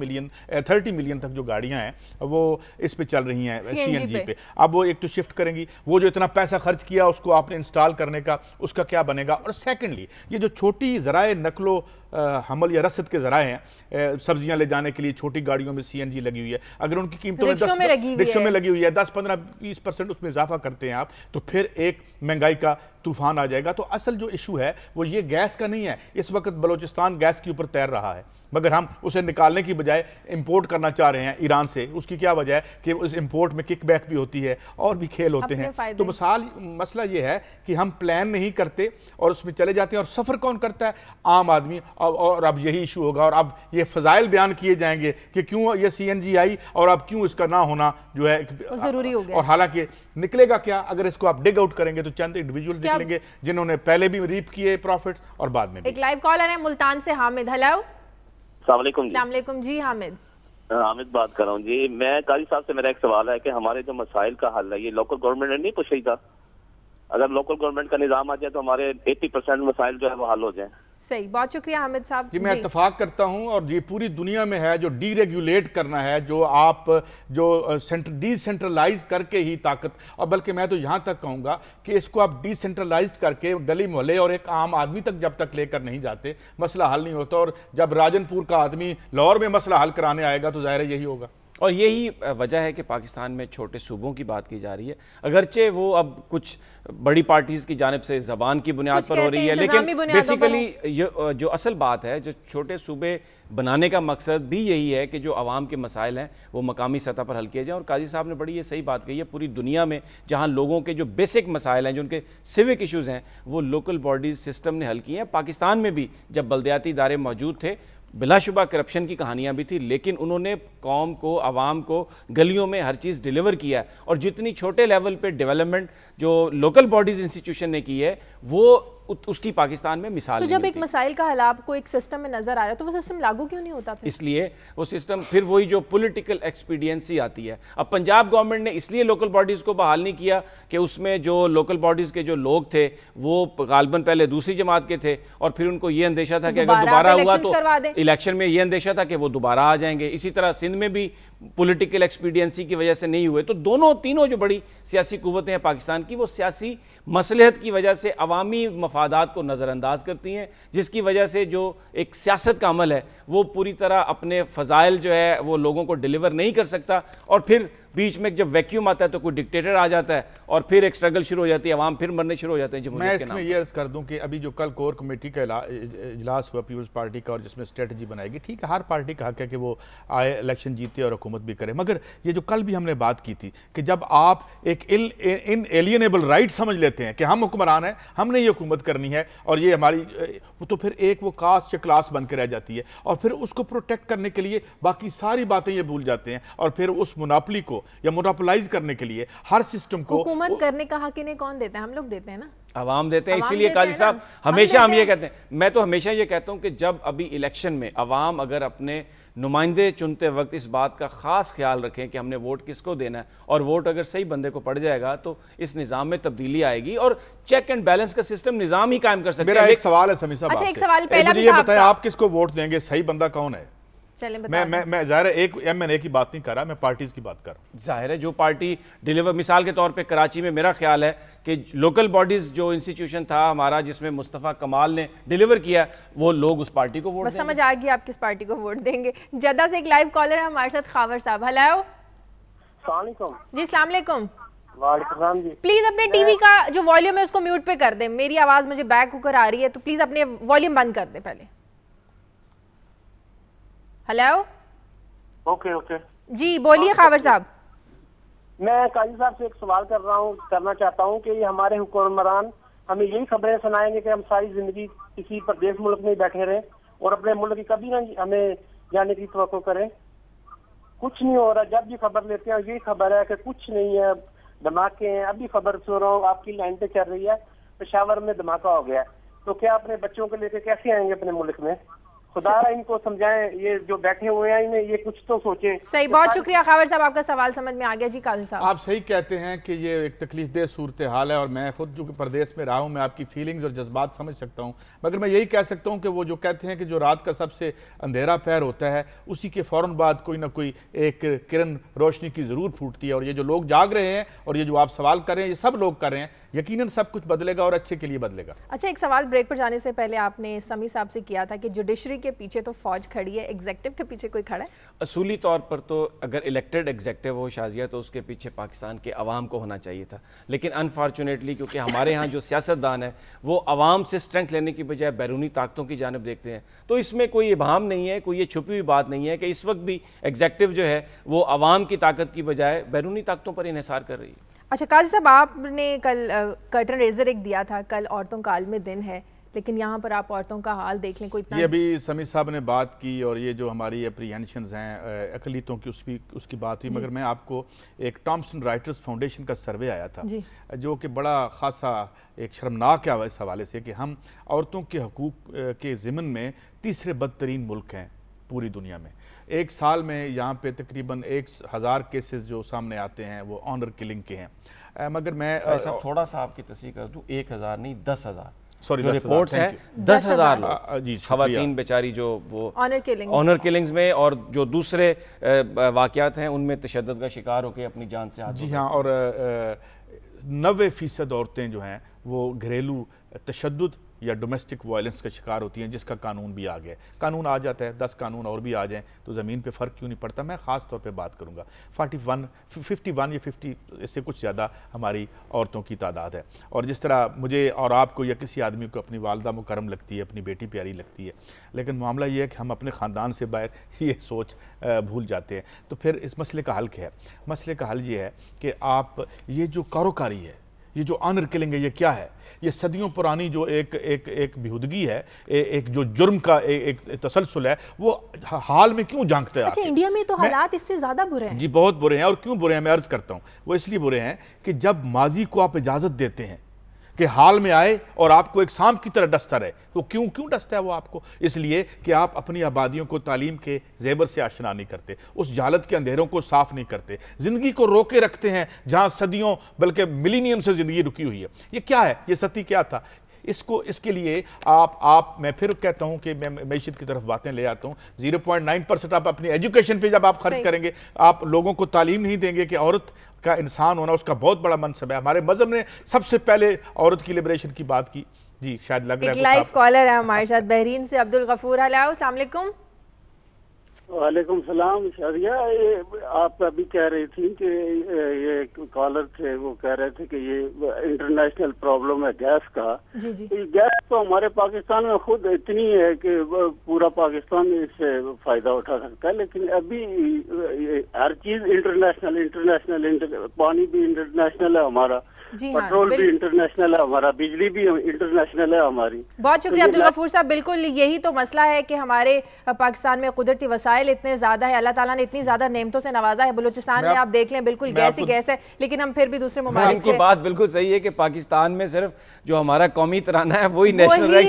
मिलियन तक जो गाड़ियां हैं वो इस पे चल रही हैं CNG पे। अब वो एक तो शिफ्ट करेंगी, वो जो इतना पैसा खर्च किया उसको आपने इंस्टॉल करने का, उसका क्या बनेगा। और सेकेंडली ये जो छोटी ज़राए नकलो हमल या रसद के ज़राए हैं, सब्जियां ले जाने के लिए छोटी गाड़ियों में CNG लगी हुई है, अगर उनकी कीमतों में रिक्शों में लगी हुई है 10-15-20% उसमें इजाफा करते हैं आप, तो फिर एक महंगाई का तूफान आ जाएगा। तो असल जो इशू है वो ये गैस का नहीं है। इस वक्त बलोचिस्तान गैस के ऊपर तैर रहा है, मगर हम उसे निकालने की बजाय इंपोर्ट करना चाह रहे हैं ईरान से। उसकी क्या वजह है कि उस इंपोर्ट में किकबैक भी होती है और भी खेल होते हैं। तो मसला ये है कि हम प्लान नहीं करते और उसमें चले जाते हैं। और सफ़र कौन करता है? आम आदमी। और अब यही इशू होगा और अब ये फ़ज़ाइल बयान किए जाएंगे कि क्यों ये CNG आई और अब क्यों इसका ना होना जो है ज़रूरी हो गया। और हालांकि निकलेगा क्या, अगर इसको आप डिग आउट करेंगे तो चंद इंडिविजुअल निकलेंगे जिन्होंने पहले भी रीप किए प्रॉफिट्स और बाद में भी। एक लाइव कॉलर है मुल्तान से, हामिद। हेलो अस्सलामुअलैकुम जी। हामिद बात कर रहा हूँ जी। मैं काजी साहब से मेरा एक सवाल है कि हमारे जो मसाइल का हल है ये लोकल गवर्नमेंट ने नहीं पूछा था। अगर लोकल गवर्नमेंट का निज़ाम आ जाए तो हमारे 80% मसाइल जो है वो हल हो जाए। सही, बहुत शुक्रिया हामिद साहब जी। मैं इत्तेफाक करता हूं और ये पूरी दुनिया में है जो डीरेगुलेट करना है, जो आप जो डिसेंट्रलाइज करके ही ताकत, और बल्कि मैं तो यहां तक कहूंगा कि इसको आप डिसेंट्रलाइज करके गली मोहल्ले और एक आम आदमी तक जब तक लेकर नहीं जाते मसला हल नहीं होता। और जब राजनपुर का आदमी लाहौर में मसला हल कराने आएगा तो जाहिर है यही होगा। और यही वजह है कि पाकिस्तान में छोटे सूबों की बात की जा रही है, अगरचे वो अब कुछ बड़ी पार्टीज़ की जानिब से ज़बान की बुनियाद पर हो रही है, लेकिन बेसिकली जो असल बात है, जो छोटे सूबे बनाने का मकसद भी यही है कि जो आवाम के मसाइल हैं वो मकामी सतह पर हल किए जाएँ। और काजी साहब ने बड़ी ये सही बात कही है, पूरी दुनिया में जहाँ लोगों के जो बेसिक मसाइल हैं, जो उनके सिविक इशूज़ हैं, वो लोकल बॉडीज सिस्टम ने हल किए हैं। पाकिस्तान में भी जब बल्दियाती इदारे मौजूद थे, बिलाशुबा करप्शन की कहानियां भी थी, लेकिन उन्होंने कौम को, आवाम को गलियों में हर चीज़ डिलीवर किया है। और जितनी छोटे लेवल पे डेवलपमेंट जो लोकल बॉडीज़ इंस्टीट्यूशन ने की है वो उसकी पाकिस्तान में मिसाल तो जब एक मसाइल का हल आपको एक सिस्टम में नजर आ रहा है तो वो सिस्टम लागू क्यों नहीं होता फिर? इसलिए वो सिस्टम फिर वही जो पॉलिटिकल एक्सपीडियंसी आती है। अब पंजाब गवर्नमेंट ने इसलिए लोकल बॉडीज़ को बहाल नहीं किया कि उसमें जो लोकल बॉडीज़ के जो लोग थे वो गालबन पहले दूसरी जमात के थे और फिर उनको ये अंदेशा था कि अगर दोबारा हुआ तो इलेक्शन में ये अंदेशा था कि वो दोबारा आ जाएंगे। इसी तरह सिंध में भी पॉलिटिकल एक्सपीडियंसी की वजह से नहीं हुए। तो तीनों जो बड़ी सियासी कुव्वतें हैं पाकिस्तान की, वो सियासी मसलहत की वजह से अवामी मफादात को नज़रअंदाज करती हैं, जिसकी वजह से जो एक सियासत का अमल है वो पूरी तरह अपने फ़ज़ाइल जो है वो लोगों को डिलीवर नहीं कर सकता। और फिर बीच में जब वैक्यूम आता है तो कोई डिक्टेटर आ जाता है और फिर एक स्ट्रगल शुरू हो जाती है, अवाम फिर मरने शुरू हो जाते हैं। मैं इसमें ये अर्ज कर दूं कि अभी जो कल कोर कमेटी का इजलास हुआ पीपल्स पार्टी का और जिसमें स्ट्रेटजी बनाएगी, ठीक है, हर पार्टी का हक है कि वो आए, इलेक्शन जीते और हुकूमत भी करे, मगर ये जो कल भी हमने बात की थी कि जब आप एक इनएलियनेबल राइट समझ लेते हैं कि हम हुक्मरान हैं, हमने ये हुकूमत करनी है और ये हमारी, तो फिर एक वो कास्ट या क्लास बन के रह जाती है और फिर उसको प्रोटेक्ट करने के लिए बाकी सारी बातें ये भूल जाते हैं और फिर उस मोनोपोली को या मोनोपोलाइज करने के लिए हर सिस्टम को हुकूमत करने का हक इन्हें कौन देता है? हम लोग देते हैं ना, अवाम देते हैं। इसीलिए काजी साहब हमेशा हम ये कहते हैं, मैं तो हमेशा ये कहता हूं कि जब अभी इलेक्शन में अवाम अगर अपने नुमाइंदे चुनते वक्त इस बात का खास ख्याल रखें कि हमने वोट किसको देना है और वोट अगर सही बंदे को पड़ जाएगा तो इस निज़ाम में तब्दीली आएगी और चेक एंड बैलेंस का सिस्टम निज़ाम ही कायम कर सकते हैं। मेरा एक सवाल है समीर साहब, अच्छा एक सवाल पहला भी ये बताएं, आप किसको वोट देंगे? सही बंदा कौन है? मैं जाहिर है एक MNA की बात नहीं कर रहा, मैं पार्टीज की बात कर रहा हूं। जाहिर है जो पार्टी डिलीवर, मिसाल के तौर पे कराची में मेरा ख्याल है कि लोकल बॉडीज जो इंस्टीट्यूशन था हमारा जिसमें मुस्तफ़ा कमाल ने डिलीवर किया, वो लोग उस पार्टी को वोट देंगे। समझ आ गई आप किस पार्टी को वोट देंगे। जद्दा से एक लाइव कॉलर है हमारे साथ, खावर साहब। हेलो जी, अस्सलाम वालेकुम। प्लीज अपने टीवी का जो वॉल्यूम है उसको म्यूट पे कर दें, मेरी आवाज मुझे बैक होकर आ रही है, तो प्लीज अपने वॉल्यूम बंद कर दें पहले। हेलो ओके जी बोलिए खावर साहब। मैं काजी साहब से एक सवाल करना चाहता हूँ कि ये हमारे हुक्मरान हमें यही खबरें सुनाएंगे कि हम सारी जिंदगी किसी प्रदेश मुल्क में बैठे रहें और अपने मुल्क की कभी ना हमें जाने की तवक्को करें। कुछ नहीं हो रहा, जब भी खबर लेते हैं यही खबर है कि कुछ नहीं है, धमाके हैं। अभी खबर सुन रहा हूँ आपकी लाइन पे चल रही है, पेशावर में धमाका हो गया, तो क्या अपने बच्चों को लेकर कैसे आएंगे अपने मुल्क में? खुदा इनको समझाएं, ये जो बैठे हुए हैं इन्हें ये कुछ तो सोचें। सही, बहुत शुक्रिया खावर साहब, आपका सवाल समझ में आ गया। जी काजी साहब, आप सही कहते हैं कि ये एक तकलीफ दह सूरत हाल है और मैं खुद जो प्रदेश में रहा हूँ, मैं आपकी फीलिंग्स और जज्बात समझ सकता हूँ, मगर मैं यही कह सकता हूँ कि वो जो कहते हैं कि जो रात का सबसे अंधेरा पहर होता है उसी के फ़ौरन बाद कोई ना कोई एक किरण रोशनी की ज़रूर फूटती है। और ये जो लोग जाग रहे हैं और ये जो आप सवाल कर रहे हैं, ये सब लोग कर रहे हैं, यकीनन सब कुछ बदलेगा और अच्छे के लिए बदलेगा। अच्छा, एक सवाल ब्रेक पर जाने से पहले आपने समी साहब से किया था कि जुडिशरी के पीछे तो फौज खड़ी है, एग्जेक्टिव के पीछे कोई खड़ा है? असूली तौर पर तो अगर इलेक्टेड एग्जेक्टिव हो शाजिया तो उसके पीछे पाकिस्तान के अवाम को होना चाहिए था, लेकिन अनफॉर्चुनेटली क्योंकि हमारे यहाँ जो सियासतदान है वो अवाम से स्ट्रेंथ लेने की बजाय बैरूनी ताकतों की जानिब देखते हैं, तो इसमें कोई इबाहम नहीं है, कोई ये छुपी हुई बात नहीं है कि इस वक्त भी एग्जेक्टिव जो है वो अवाम की ताकत की बजाय बैरूनी ताकतों पर इन्हिसार कर रही है। अच्छा काजी साहब, आपने कल कर्टन रेजर एक दिया था, कल औरतों का आलमी दिन है, लेकिन यहाँ पर आप औरतों का हाल देख लें, कोई इतना ये अभी समी साहब ने बात की और ये जो हमारी अप्रीहेंशंस हैं अकलीतों की उसकी बात हुई, मगर मैं आपको एक टॉमसन राइटर्स फाउंडेशन का सर्वे आया था जो कि बड़ा खासा एक शर्मनाक है इस हवाले से कि हम औरतों के हकूक़ के ज़िमन में तीसरे बदतरीन मुल्क हैं पूरी दुनिया में। एक साल में यहाँ पे तकरीबन 1000 केसेस जो सामने आते हैं वो ऑनर किलिंग के हैं। मगर मैं थोड़ा सा आपकी तस्दीक कर दूँ, 1000 नहीं 10,000 सॉरी जो रिपोर्ट्स हैं 10,000 जी खवातीन बेचारी जो वो ऑनर किलिंग्स में और जो दूसरे वाक़यात हैं उनमें तशद्दुद का शिकार होकर अपनी जान से हाथ जी हाँ। और 90% औरतें जो हैं वो घरेलू तशद्दुद या डोमेस्टिक वायलेंस का शिकार होती हैं, जिसका कानून भी आ गया। कानून आ जाता है, 10 कानून और भी आ जाएं तो ज़मीन पे फ़र्क क्यों नहीं पड़ता। मैं ख़ास तौर पे बात करूँगा 51 या 50 इससे कुछ ज़्यादा हमारी औरतों की तादाद है। और जिस तरह मुझे और आपको या किसी आदमी को अपनी वालदा मुकरम लगती है, अपनी बेटी प्यारी लगती है, लेकिन मामला ये है कि हम अपने ख़ानदान से बाहर ये सोच भूल जाते हैं। तो फिर इस मसले का हल क्या है? मसले का हल ये है कि आप ये जो कारोकारी है, ये जो ऑनर किलिंग है, ये क्या है? ये सदियों पुरानी जो एक बेहुदगी है, एक जो जुर्म का एक तसलसल है, वो हाल में क्यों झांकते हैं? अच्छा, इंडिया में तो हालात इससे ज्यादा बुरे हैं। जी बहुत बुरे हैं। और क्यों बुरे हैं मैं अर्ज करता हूँ। वो इसलिए बुरे हैं कि जब माजी को आप इजाजत देते हैं कि हाल में आए और आपको एक सांप की तरह डसता रहे, तो क्यों डसता है वो आपको? इसलिए कि आप अपनी आबादियों को तालीम के जेबर से आशना नहीं करते, उस जालत के अंधेरों को साफ नहीं करते, जिंदगी को रोके रखते हैं जहां सदियों बल्कि मिलीनियम से जिंदगी रुकी हुई है। ये क्या है? ये सती क्या था? इसके लिए आप मैं फिर कहता हूं कि मैं मैशत की तरफ बातें ले आता हूं। 0.9% आप अपनी एजुकेशन पे जब आप खर्च करेंगे, आप लोगों को तालीम नहीं देंगे कि औरत का इंसान होना उसका बहुत बड़ा मनसब है। हमारे मजहब ने सबसे पहले औरत की लिबरेशन की बात की। जी शायद लग रहा है लाइव कॉलर है हमारे साथ बहरीन से अब्दुल गफूर। हेलो, अस्सलाम वालेकुम। वालेकुम सलाम। शादिया, आप अभी कह रही थी कि ये कॉलर थे वो कह रहे थे कि ये इंटरनेशनल प्रॉब्लम है गैस का। जी जी। गैस तो हमारे पाकिस्तान में खुद इतनी है कि पूरा पाकिस्तान इससे फायदा उठा सकता है, लेकिन अभी हर चीज इंटरनेशनल पानी भी इंटरनेशनल है हमारा, पेट्रोल भी इंटरनेशनल है हमारा, बिजली भी इंटरनेशनल है हमारी। बहुत शुक्रिया अब्दुल गफूर साहब। बिल्कुल यही तो मसला है कि हमारे पाकिस्तान में कुदरती वसाइल इतने ज्यादा है, अल्लाह ताला ने इतनी ज्यादा नेमतों से नवाजा है। बलूचिस्तान में आप देख लें बिल्कुल गैस ही गैस है, लेकिन हम फिर भी दूसरे ममालिक से। बात बिल्कुल सही है कि पाकिस्तान में सिर्फ जो हमारा कौमी तराना है वही नेशनल रह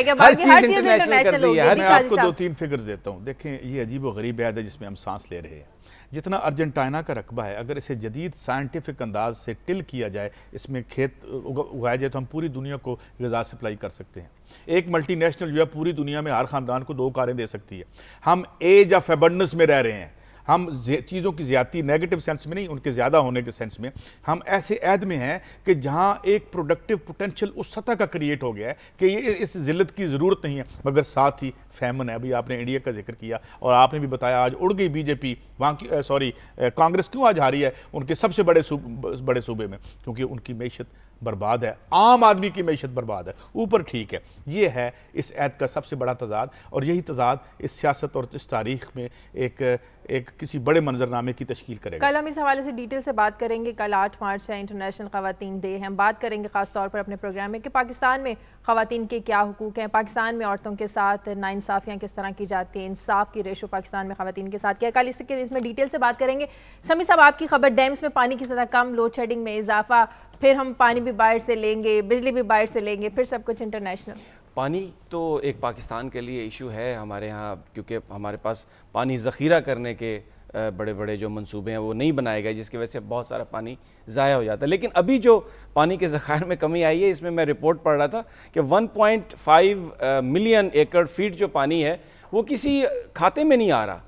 गया, हर चीज इंटरनेशनल हो गई। मैं आपको 2-3 फिगर देता हूँ। देखें, ये अजीब व गरीब ऐड है जिसमें हम सांस ले रहे हैं। जितना अर्जेंटीना का रकबा है, अगर इसे जदीद साइंटिफिक अंदाज से टिल किया जाए, इसमें खेत उगाया जाए, तो हम पूरी दुनिया को ग़िज़ा सप्लाई कर सकते हैं। एक मल्टीनेशनल जो है पूरी दुनिया में हर ख़ानदान को 2 कारें दे सकती है। हम एज ऑफ एबंडेंस में रह रहे हैं। हम चीज़ों की ज़्यादती नेगेटिव सेंस में नहीं, उनके ज़्यादा होने के सेंस में हम ऐसे ऐद में हैं कि जहां एक प्रोडक्टिव पोटेंशियल उस सतह का क्रिएट हो गया है कि ये इस जिल्लत की ज़रूरत नहीं है। मगर साथ ही फैमन है। अभी आपने इंडिया का जिक्र किया और आपने भी बताया आज उड़ गई बीजेपी वहाँ की, कांग्रेस क्यों आज हारी है उनके सबसे बड़े सूबे में? क्योंकि उनकी मैशत बर्बाद है, आम आदमी की मैशत बर्बाद है। ऊपर ठीक है, ये है इस ऐद का सबसे बड़ा तजाद, और यही तजाद इस सियासत और इस तारीख में एक किसी बड़े मंजरनामे की तश्कील करेगा। कल हम इस हवाले से डिटेल से बात करेंगे। कल 8 मार्च है, इंटरनेशनल ख़वातीन डे है। हम बात करेंगे ख़ास तौर पर अपने प्रोग्राम में कि पाकिस्तान में ख़वातीन के क्या हुकूक हैं, पाकिस्तान में औरतों के साथ नाइंसाफ़ियाँ किस तरह की जाती हैं, इंसाफ की रेशो पाकिस्तान में ख़वातीन के साथ क्या है। कल इसमें डिटेल से बात करेंगे। समी साहब, आपकी खबर, डैम्स में पानी की सतह कम, लोड शेडिंग में इजाफा, फिर हम पानी भी बाहर से लेंगे, बिजली भी बाहर से लेंगे, फिर सब कुछ इंटरनेशनल। पानी तो एक पाकिस्तान के लिए इशू है हमारे यहाँ, क्योंकि हमारे पास पानी ज़ख़ीरा करने के बड़े बड़े जो मंसूबे हैं वो नहीं बनाए गए, जिसकी वजह से बहुत सारा पानी ज़ाया हो जाता है। लेकिन अभी जो पानी के ज़खायर में कमी आई है, इसमें मैं रिपोर्ट पढ़ रहा था कि 1.5 मिलियन एकड़ फीट जो पानी है वो किसी खाते में नहीं आ रहा।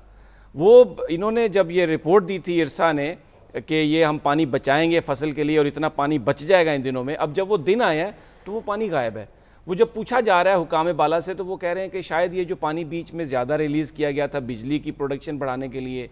वो इन्होंने जब ये रिपोर्ट दी थी इरसा ने कि ये हम पानी बचाएंगे फसल के लिए और इतना पानी बच जाएगा इन दिनों में, अब जब वो दिन आए हैं तो वो पानी गायब है। वो जब पूछा जा रहा है हुकाम बाला से तो वो कह रहे हैं कि शायद ये जो पानी बीच में ज़्यादा रिलीज़ किया गया था बिजली की प्रोडक्शन बढ़ाने के लिए,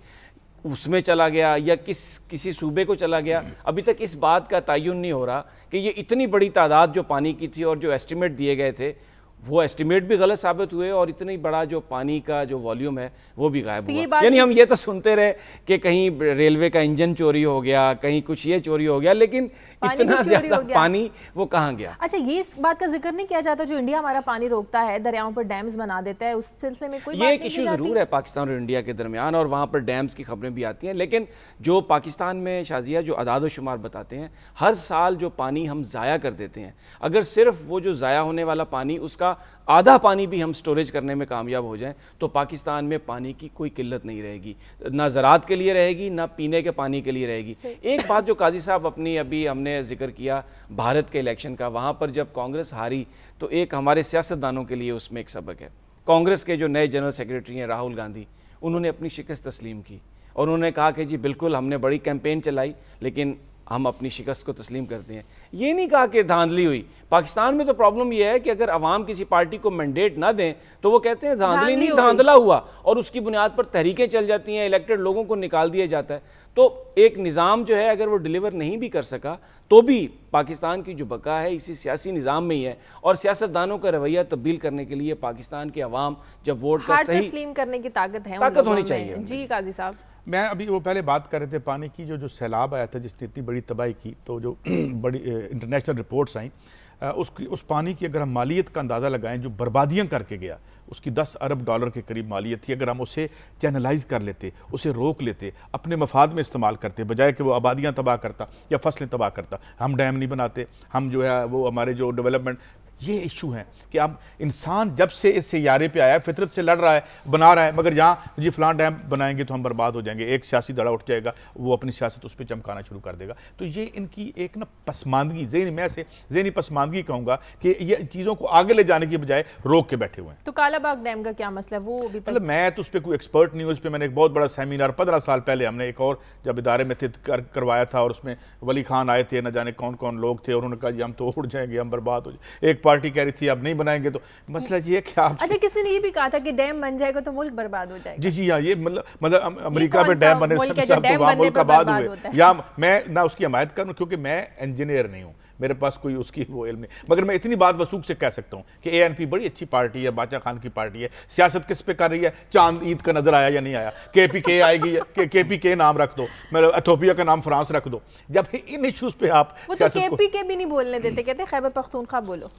उसमें चला गया या किसी सूबे को चला गया। अभी तक इस बात का तयन नहीं हो रहा कि ये इतनी बड़ी तादाद जो पानी की थी और जो एस्टिमेट दिए गए थे वो एस्टिमेट भी गलत साबित हुए और इतनी बड़ा जो पानी का जो वॉल्यूम है वो भी गायब हुआ। यानी हम ये तो सुनते रहे कि कहीं रेलवे का इंजन चोरी हो गया, कहीं कुछ ये चोरी हो गया, लेकिन इतना ज्यादा पानी वो कहाँ गया? अच्छा, ये इस बात का जिक्र नहीं किया जाता जो इंडिया हमारा पानी रोकता है, दरियाओं पर डैम्स बना देता है, उस सिलसिले में कोई ये एक इशू जरूर है पाकिस्तान और इंडिया के दरमियान, और वहाँ पर डैम्स की खबरें भी आती हैं। लेकिन जो पाकिस्तान में शाजिया जो अदाद शुमार बताते हैं, हर साल जो पानी हम ज़ाया कर देते हैं, अगर सिर्फ वो जो ज़ाया होने वाला पानी उसका का आधा पानी भी हम स्टोरेज करने में कामयाब हो जाएं तो पाकिस्तान में पानी की कोई किल्लत नहीं रहेगी, ना ज़राअत के लिए रहेगी ना पीने के पानी के लिए रहेगी। एक बात जो काजी साहब अपनी अभी हमने जिक्र किया भारत के इलेक्शन का, वहाँ पर जब कांग्रेस हारी तो एक हमारे सियासतदानों के लिए उसमें एक सबक है। कांग्रेस के जो नए जनरल सेक्रेटरी हैं राहुल गांधी, उन्होंने अपनी शिकस्त तस्लीम की और उन्होंने कहा कि जी बिल्कुल हमने बड़ी कैंपेन चलाई लेकिन हम अपनी शिकस्त को तस्लीम करते हैं। ये नहीं कहा कि धांधली हुई। पाकिस्तान में तो प्रॉब्लम यह है कि अगर अवाम किसी पार्टी को मैंडेट ना दें तो वो कहते हैं धांधली नहीं, धांधला हुआ, और उसकी बुनियाद पर तहरीकें चल जाती हैं, इलेक्टेड लोगों को निकाल दिया जाता है। तो एक निज़ाम जो है अगर वो डिलीवर नहीं भी कर सका तो भी पाकिस्तान की जो बका है इसी सियासी निज़ाम में ही है, और सियासतदानों का रवैया तब्दील करने के लिए पाकिस्तान के अवाम जब वोट का सही तस्लीम करने की ताकत होनी चाहिए। जी काजी साहब, मैं अभी वो पहले बात कर रहे थे पानी की, जो सैलाब आया था जिसने इतनी बड़ी तबाही की, तो जो बड़ी इंटरनेशनल रिपोर्ट्स आई उस पानी की अगर हम मालियत का अंदाज़ा लगाएं जो बर्बादियां करके गया, उसकी 10 अरब डॉलर के करीब मालियत थी। अगर हम उसे चैनलाइज कर लेते, उसे रोक लेते, अपने मफाद में इस्तेमाल करते, बजाय कि वो आबादियाँ तबाह करता या फसलें तबाह करता। हम डैम नहीं बनाते, हम जो है वो हमारे जो डेवलपमेंट, ये इशू है कि अब इंसान जब से इस सैयारे पे आया फितरत से लड़ रहा है, बना रहा है, मगर यहाँ जी फलां डैम बनाएंगे तो हम बर्बाद हो जाएंगे, एक सियासी दड़ा उठ जाएगा, वो अपनी सियासत उस पर चमकाना शुरू कर देगा। तो ये इनकी एक ना पसमानदगी, ज़हनी पसमानदगी कहूँगा कि ये चीज़ों को आगे ले जाने की बजाय रोक के बैठे हुए हैं। तो कालाबाग डैम का क्या मसला है? वो अभी मतलब मैं तो उस पर कोई एक्सपर्ट नहीं हूँ, उस पर मैंने एक बहुत बड़ा सेमिनार 15 साल पहले हमने एक और जब इदारे में थे करवाया था, और उसमें वली खान आए थे, न जाने कौन कौन लोग थे, और उन्होंने कहा जी हम तो उड़ जाएंगे, हम बर्बाद हो जाएंगे। एक पार्टी कह रही थी अब नहीं बनाएंगे, तो मसला ये क्या आप... अच्छा, किसी ने ये भी कहा था कि डैम बन जाएगा तो मुल्क बर्बाद हो जाएगा। जी हाँ, ये मतलब अमेरिका में डैम बने तो वहाँ मुल्क आबाद हुए, या मैं ना उसकी हमायत करूँ क्योंकि मैं इंजीनियर नहीं हूँ, मेरे पास कोई उसकी वो इल्म नहीं, मगर मैं इतनी बात वसूख से कह सकता हूँ कि ANP बड़ी अच्छी पार्टी है, बादशाह खान की पार्टी है। सियासत किस पे कर रही है? चांद ईद का नजर आया या नहीं आया? KPK आएगी, KPK नाम रख दो, मतलब एथोपिया का नाम फ्रांस रख दो। जब इन इश्यूज पे आप वो तो KPK भी नहीं बोलने देते, कहते खैबर पख्तूनख्वा बोलो।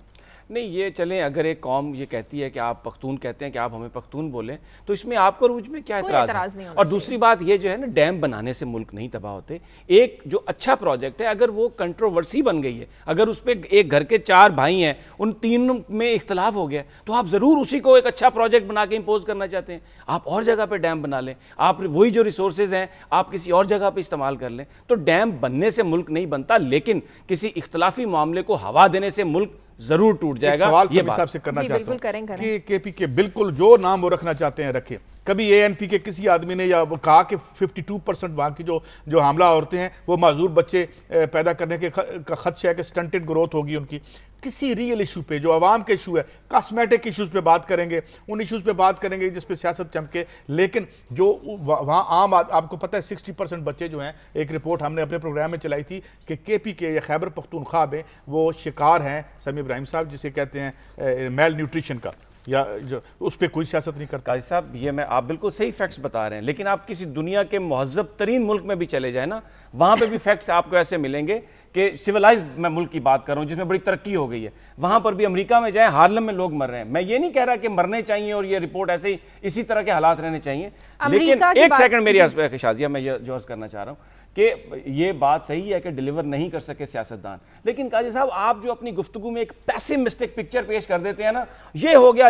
नहीं, ये चलें, अगर एक कौम ये कहती है कि आप पख्तून कहते हैं कि आप हमें पख्तून बोलें तो इसमें आपको रूज में क्या एतराज़ है? और दूसरी बात ये जो है ना, डैम बनाने से मुल्क नहीं तबाह होते। एक जो अच्छा प्रोजेक्ट है अगर वो कंट्रोवर्सी बन गई है, अगर उस पर एक घर के 4 भाई हैं, उन 3 में इख्तलाफ हो गया, तो आप ज़रूर उसी को एक अच्छा प्रोजेक्ट बना के इम्पोज करना चाहते हैं। आप और जगह पर डैम बना लें, आप वही जो रिसोर्सेज हैं आप किसी और जगह पर इस्तेमाल कर लें। तो डैम बनने से मुल्क नहीं बनता, लेकिन किसी इख्तलाफी मामले को हवा देने से मुल्क जरूर टूट जाएगा। सवाल ये बात से करना चाहता हूं कि KPK बिल्कुल जो नाम वो रखना चाहते हैं रखें। कभी ANP के किसी आदमी ने या वो कहा कि 52% वहाँ की जो हमला औरतें हैं वो माजूर बच्चे पैदा करने के खदशा है कि स्टंटेड ग्रोथ होगी उनकी। किसी रियल इशू पे जो आवाम के इशू है, कॉस्मेटिक इशूज़ पे बात करेंगे, उन इशूज़ पे बात करेंगे जिस पे सियासत चमके, लेकिन जो वहाँ आम आपको पता है 60% बच्चे जो हैं, एक रिपोर्ट हमने अपने प्रोग्राम में चलाई थी कि KPK या खैबर पख्तूनख्वा में वो शिकार हैं समी इब्राहिम साहब जिसे कहते हैं मेल न्यूट्रिशन का, या जो उस पर कोई सियासत नहीं करता। काजी साहब, ये मैं आप बिल्कुल सही फैक्ट्स बता रहे हैं, लेकिन आप किसी दुनिया के महज़ब तरीन मुल्क में भी चले जाए ना, वहाँ पे भी फैक्ट्स आपको ऐसे मिलेंगे कि सिविलाइज्ड मैं मुल्क की बात कर रहा हूँ जिसमें बड़ी तरक्की हो गई है, वहाँ पर भी अमेरिका में जाए हार्लम में लोग मर रहे हैं। मैं ये नहीं कह रहा कि मरने चाहिए और ये रिपोर्ट ऐसे ही इसी तरह के हालात रहने चाहिए, लेकिन एक सेकंड मेरी शाजिया, मैं ये जोर्स करना चाह रहा हूँ कि ये बात सही है कि डिलीवर नहीं कर सके सियासतदान, लेकिन काजी साहब आप जो अपनी गुफ्तगू में एक पेसिमिस्टिक पिक्चर पेश कर देते हैं ना, ये हो गया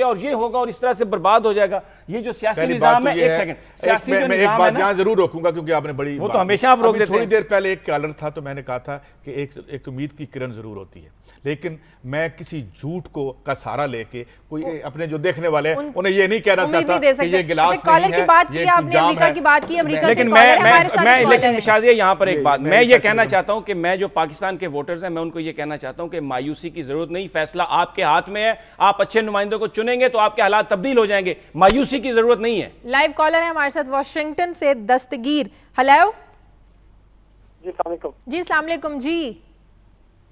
और ये होगा और इस तरह से बर्बाद हो जाएगा, ये जो सियासी निजाम है, एक सेकंड, सियासी जो निजाम है ना, यहाँ जरूर रोकूंगा क्योंकि आपने बड़ी वो तो हमेशा आप रोक देते हैं। थोड़ी देर पहले एक कॉलर था तो मैंने कहा था कि एक उम्मीद की किरण जरूर होती है, लेकिन मैं किसी झूठ को का सहारा लेके कोई अपने जो देखने वाले हैं उन्हें ये नहीं कहना चाहता कि ये गिलास नहीं है, ये अमेरिका की बात की, लेकिन मैं शाजिया यहाँ पर एक बात मैं ये कहना चाहता हूँ कि मैं जो पाकिस्तान के वोटर्स हैं मैं उनको ये कहना चाहता हूँ कि मायूसी की जरूरत नहीं, फैसला आपके हाथ में है, आप अच्छे नुमाइंदों को चुनेंगे तो आपके हालात तब्दील हो जाएंगे, मायूसी की जरूरत नहीं है। लाइव कॉलर है हमारे साथ वाशिंगटन से दस्तगीर। हेलो जी, अस्सलाम वालेकुम। जी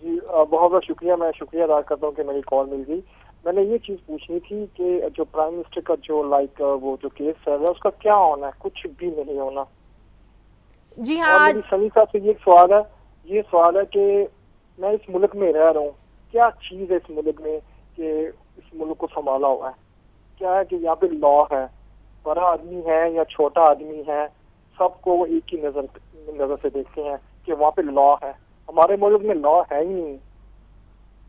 बहुत बहुत शुक्रिया, मैं शुक्रिया अदा करता हूँ कि मेरी कॉल मिल गई। मैंने ये चीज पूछनी थी कि जो प्राइम मिनिस्टर का जो वो जो केस चल रहा है उसका क्या होना है? कुछ भी नहीं होना। जी हाँ, सनी साहब से ये सवाल है कि मैं इस मुल्क में रह रहा हूँ, क्या चीज है इस मुल्क में कि इस मुल्क को संभाला हुआ है? क्या है कि यहाँ पे लॉ है, बड़ा आदमी है या छोटा आदमी है, सबको वो एक ही नजर से देखते हैं कि वहाँ पे लॉ है। हमारे मुल्क में लॉ है ही नहीं।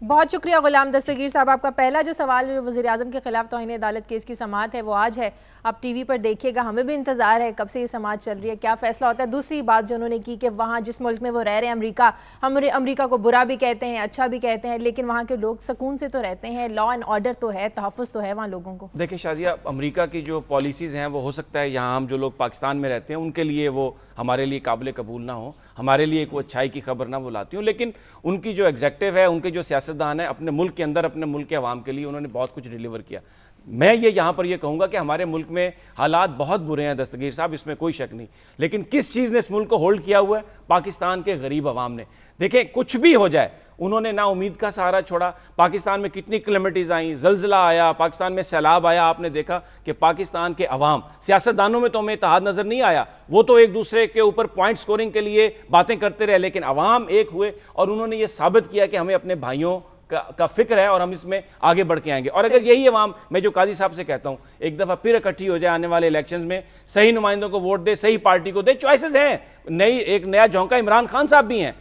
बहुत शुक्रिया गुलाम दस्तगीर साहब। आपका पहला जो सवाल जो वज़ीर-ए-आज़म के खिलाफ तौहीन अदालत केस की समाअत है वो आज है, आप टीवी पर देखिएगा। हमें भी इंतज़ार है कब से ये समाअत चल रही है, क्या फ़ैसला होता है। दूसरी बात जो उन्होंने की कि वहाँ जिस मुल्क में वो रह रहे हैं अमेरिका, हम अमेरिका को बुरा भी कहते हैं अच्छा भी कहते हैं, लेकिन वहाँ के लोग सुकून से तो रहते हैं, लॉ एंड ऑर्डर तो है, तहफ़्फ़ुज़ तो है वहाँ लोगों को। देखिए शाजिया, अमेरिका की जो पॉलिसीज़ हैं वो हो सकता है यहाँ हम जो लोग पाकिस्तान में रहते हैं उनके लिए वो हमारे लिए काबिल कबूल ना हो, हमारे लिए कोई अच्छाई की खबर ना वो लाती हूँ, लेकिन उनकी जो एग्जेक्टिव है, उनके जो सियासतदान है, अपने मुल्क के अंदर अपने मुल्क के अवाम के लिए उन्होंने बहुत कुछ डिलीवर किया। मैं ये यहाँ पर ये कहूँगा कि हमारे मुल्क में हालात बहुत बुरे हैं दस्तगीर साहब, इसमें कोई शक नहीं, लेकिन किस चीज़ ने इस मुल्क को होल्ड किया हुआ है? पाकिस्तान के गरीब अवाम ने। देखें, कुछ भी हो जाए, उन्होंने ना उम्मीद का सहारा छोड़ा। पाकिस्तान में कितनी कैलेमिटीज़ आई, जल्जला आया, पाकिस्तान में सैलाब आया, आपने देखा कि पाकिस्तान के अवाम, सियासतदानों में तो हमें इत्तेहाद नज़र नहीं आया, वो तो एक दूसरे के ऊपर पॉइंट स्कोरिंग के लिए बातें करते रहे, लेकिन अवाम एक हुए और उन्होंने ये साबित किया कि हमें अपने भाइयों का फिक्र है और हम इसमें आगे बढ़ के आएंगे। और अगर यही अवाम, मैं जो काजी साहब से कहता हूं, एक दफ़ा फिर इकट्ठी हो जाए आने वाले इलेक्शंस में, सही नुमाइंदों को वोट दे, सही पार्टी को दे, चॉइसेस हैं, एक नया झोंका इमरान खान साहब भी हैं,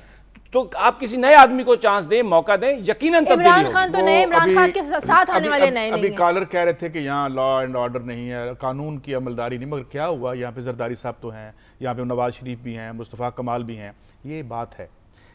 तो आप किसी नए आदमी को चांस दें, मौका दें, यकीनन इमरान खान तो नए, इमरान खान के साथ आने वाले नए नहीं। अभी कॉलर कह रहे थे कि यहाँ लॉ एंड ऑर्डर नहीं है, कानून की अमलदारी नहीं, मगर क्या हुआ, यहाँ पे जरदारी साहब तो हैं, यहाँ पे नवाज शरीफ भी हैं, मुस्तफ़ा कमाल भी हैं। ये बात है,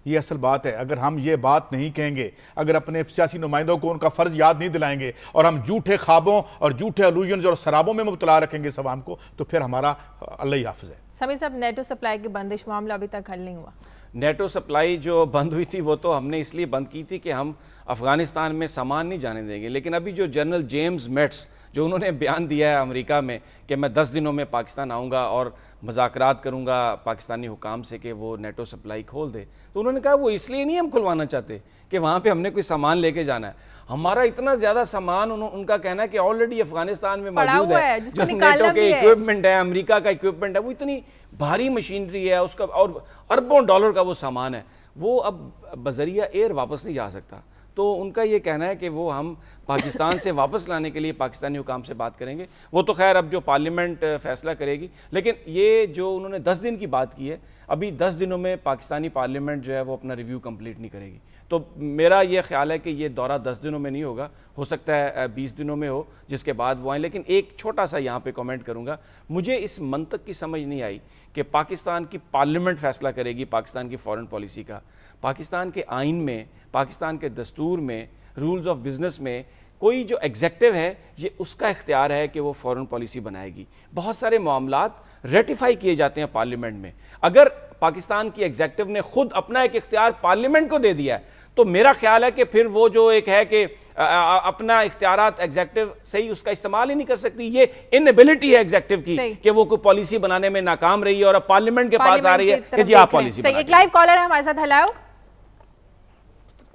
ये असल बात है। अगर हम ये बात नहीं कहेंगे, अगर अपने सियासी नुमाइंदों को उनका फ़र्ज याद नहीं दिलाएंगे और हम झूठे ख्वाबों और झूठे अलूजन्स और शराबों में मुब्तला रखेंगे इस अवाम को, तो फिर हमारा अल्लाह ही हाफ़िज़ है। समीर साहब, नेटो सप्लाई की बंदिश मामला अभी तक हल नहीं हुआ। नेटो सप्लाई जो बंद हुई थी वो तो हमने इसलिए बंद की थी कि हम अफ़गानिस्तान में सामान नहीं जाने देंगे, लेकिन अभी जो जनरल जेम्स मेट्स जो उन्होंने बयान दिया है अमेरिका में कि मैं 10 दिनों में पाकिस्तान आऊँगा और मुज़ाकरात करूँगा पाकिस्तानी हुकाम से कि वो नेटो सप्लाई खोल दे, तो उन्होंने कहा वो इसलिए नहीं हम खुलवाना चाहते कि वहाँ पे हमने कोई सामान लेके जाना है, हमारा इतना ज़्यादा सामान उनका कहना है कि ऑलरेडी अफ़गानिस्तान में मौजूद है, जो नेटो के इक्विपमेंट है, अमेरिका का इक्विपमेंट है, वो इतनी भारी मशीनरी है उसका और अरबों डॉलर का वो सामान है, वो अब बजरिया एयर वापस नहीं जा सकता। तो उनका ये कहना है कि वो हम पाकिस्तान से वापस लाने के लिए पाकिस्तानी हुकाम से बात करेंगे। वो तो खैर अब जो पार्लियामेंट फैसला करेगी, लेकिन ये जो उन्होंने 10 दिन की बात की है, अभी 10 दिनों में पाकिस्तानी पार्लियामेंट जो है वो अपना रिव्यू कंप्लीट नहीं करेगी। तो मेरा ये ख्याल है कि ये दौरा 10 दिनों में नहीं होगा, हो सकता है 20 दिनों में हो, जिसके बाद वो आए। लेकिन एक छोटा सा यहाँ पे कमेंट करूँगा, मुझे इस मंतक की समझ नहीं आई कि पाकिस्तान की पार्लियामेंट फैसला करेगी पाकिस्तान की फॉरेन पॉलिसी का। पाकिस्तान के आइन में, पाकिस्तान के दस्तूर में, रूल्स ऑफ बिजनेस में कोई जो एग्जेक्टिव है ये उसका इख्तियार है कि वो फॉरेन पॉलिसी बनाएगी। बहुत सारे मामलात रेटिफाई किए जाते हैं पार्लियामेंट में। अगर पाकिस्तान की एग्जेक्टिव ने खुद अपना एक इख्तियार पार्लियामेंट को दे दिया है, तो मेरा ख्याल है कि फिर वो जो एक है कि अपना इख्तियारात एग्जेक्टिव सही उसका इस्तेमाल ही नहीं कर सकती। ये इनएबिलिटी है एग्जेक्टिव की कि वो कोई पॉलिसी बनाने में नाकाम रही है और अब पार्लियामेंट के पास आ रही है कि जी आप पॉलिसी बनाइए। एक लाइव कॉलर है हमारे साथ। हेलो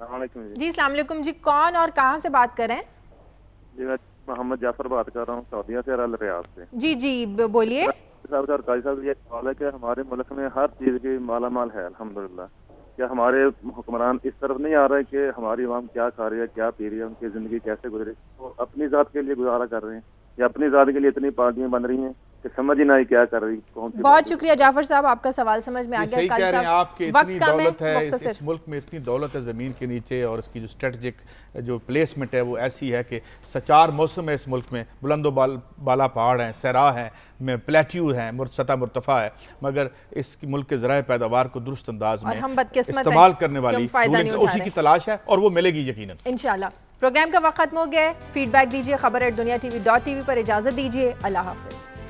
जी, अस्सलाम वालेकुम जी, कौन और कहाँ से बात कर रहे हैं? जी मैं मोहम्मद जाफर बात कर रहा हूँ, सऊदीया से, अल रियाद से। जी जी बोलिए। साहब काजी साहब, ये सवाल है कि हमारे मुल्क में हर चीज़ की माला माल है अल्हम्दुलिल्लाह, क्या हमारे हुक्मरान इस तरफ नहीं आ रहे कि हमारी आवाम क्या खा रही है, क्या पी रही है, उनकी ज़िंदगी कैसे गुजरे, वो अपनी ज़ात के लिए गुजारा कर रहे हैं या अपनी ज़ात के लिए इतनी पार्टियाँ बन रही हैं कि समझ ही ना आई क्या कर रही कौन सी। बहुत शुक्रिया जाफर साहब, आपका सवाल समझ में आ गया। कह रहे हैं आपके इतनी दौलत है इस मुल्क में, इतनी दौलत है ज़मीन के नीचे और इसकी जो स्ट्रेटजिक जो प्लेसमेंट है वो ऐसी है कि 4 मौसम है इस मुल्क में, बुलंदो बाला पहाड़ हैं, सहरा हैं, में प्लेट्यू हैं, सतह मुर्तफ़ा है, मगर इस मुल्क के ज़राए पैदावार को दुरुस्त अंदाज में इस्तेमाल करने वाली उसी की तलाश है और वो मिलेगी यकीनन इंशाअल्लाह। प्रोग्राम का वक्त खत्म हो गया है। फीडबैक दीजिए खबर@दुनिया TV.tv पर। इजाज़त दीजिए, अल्लाह हाफ़िज़।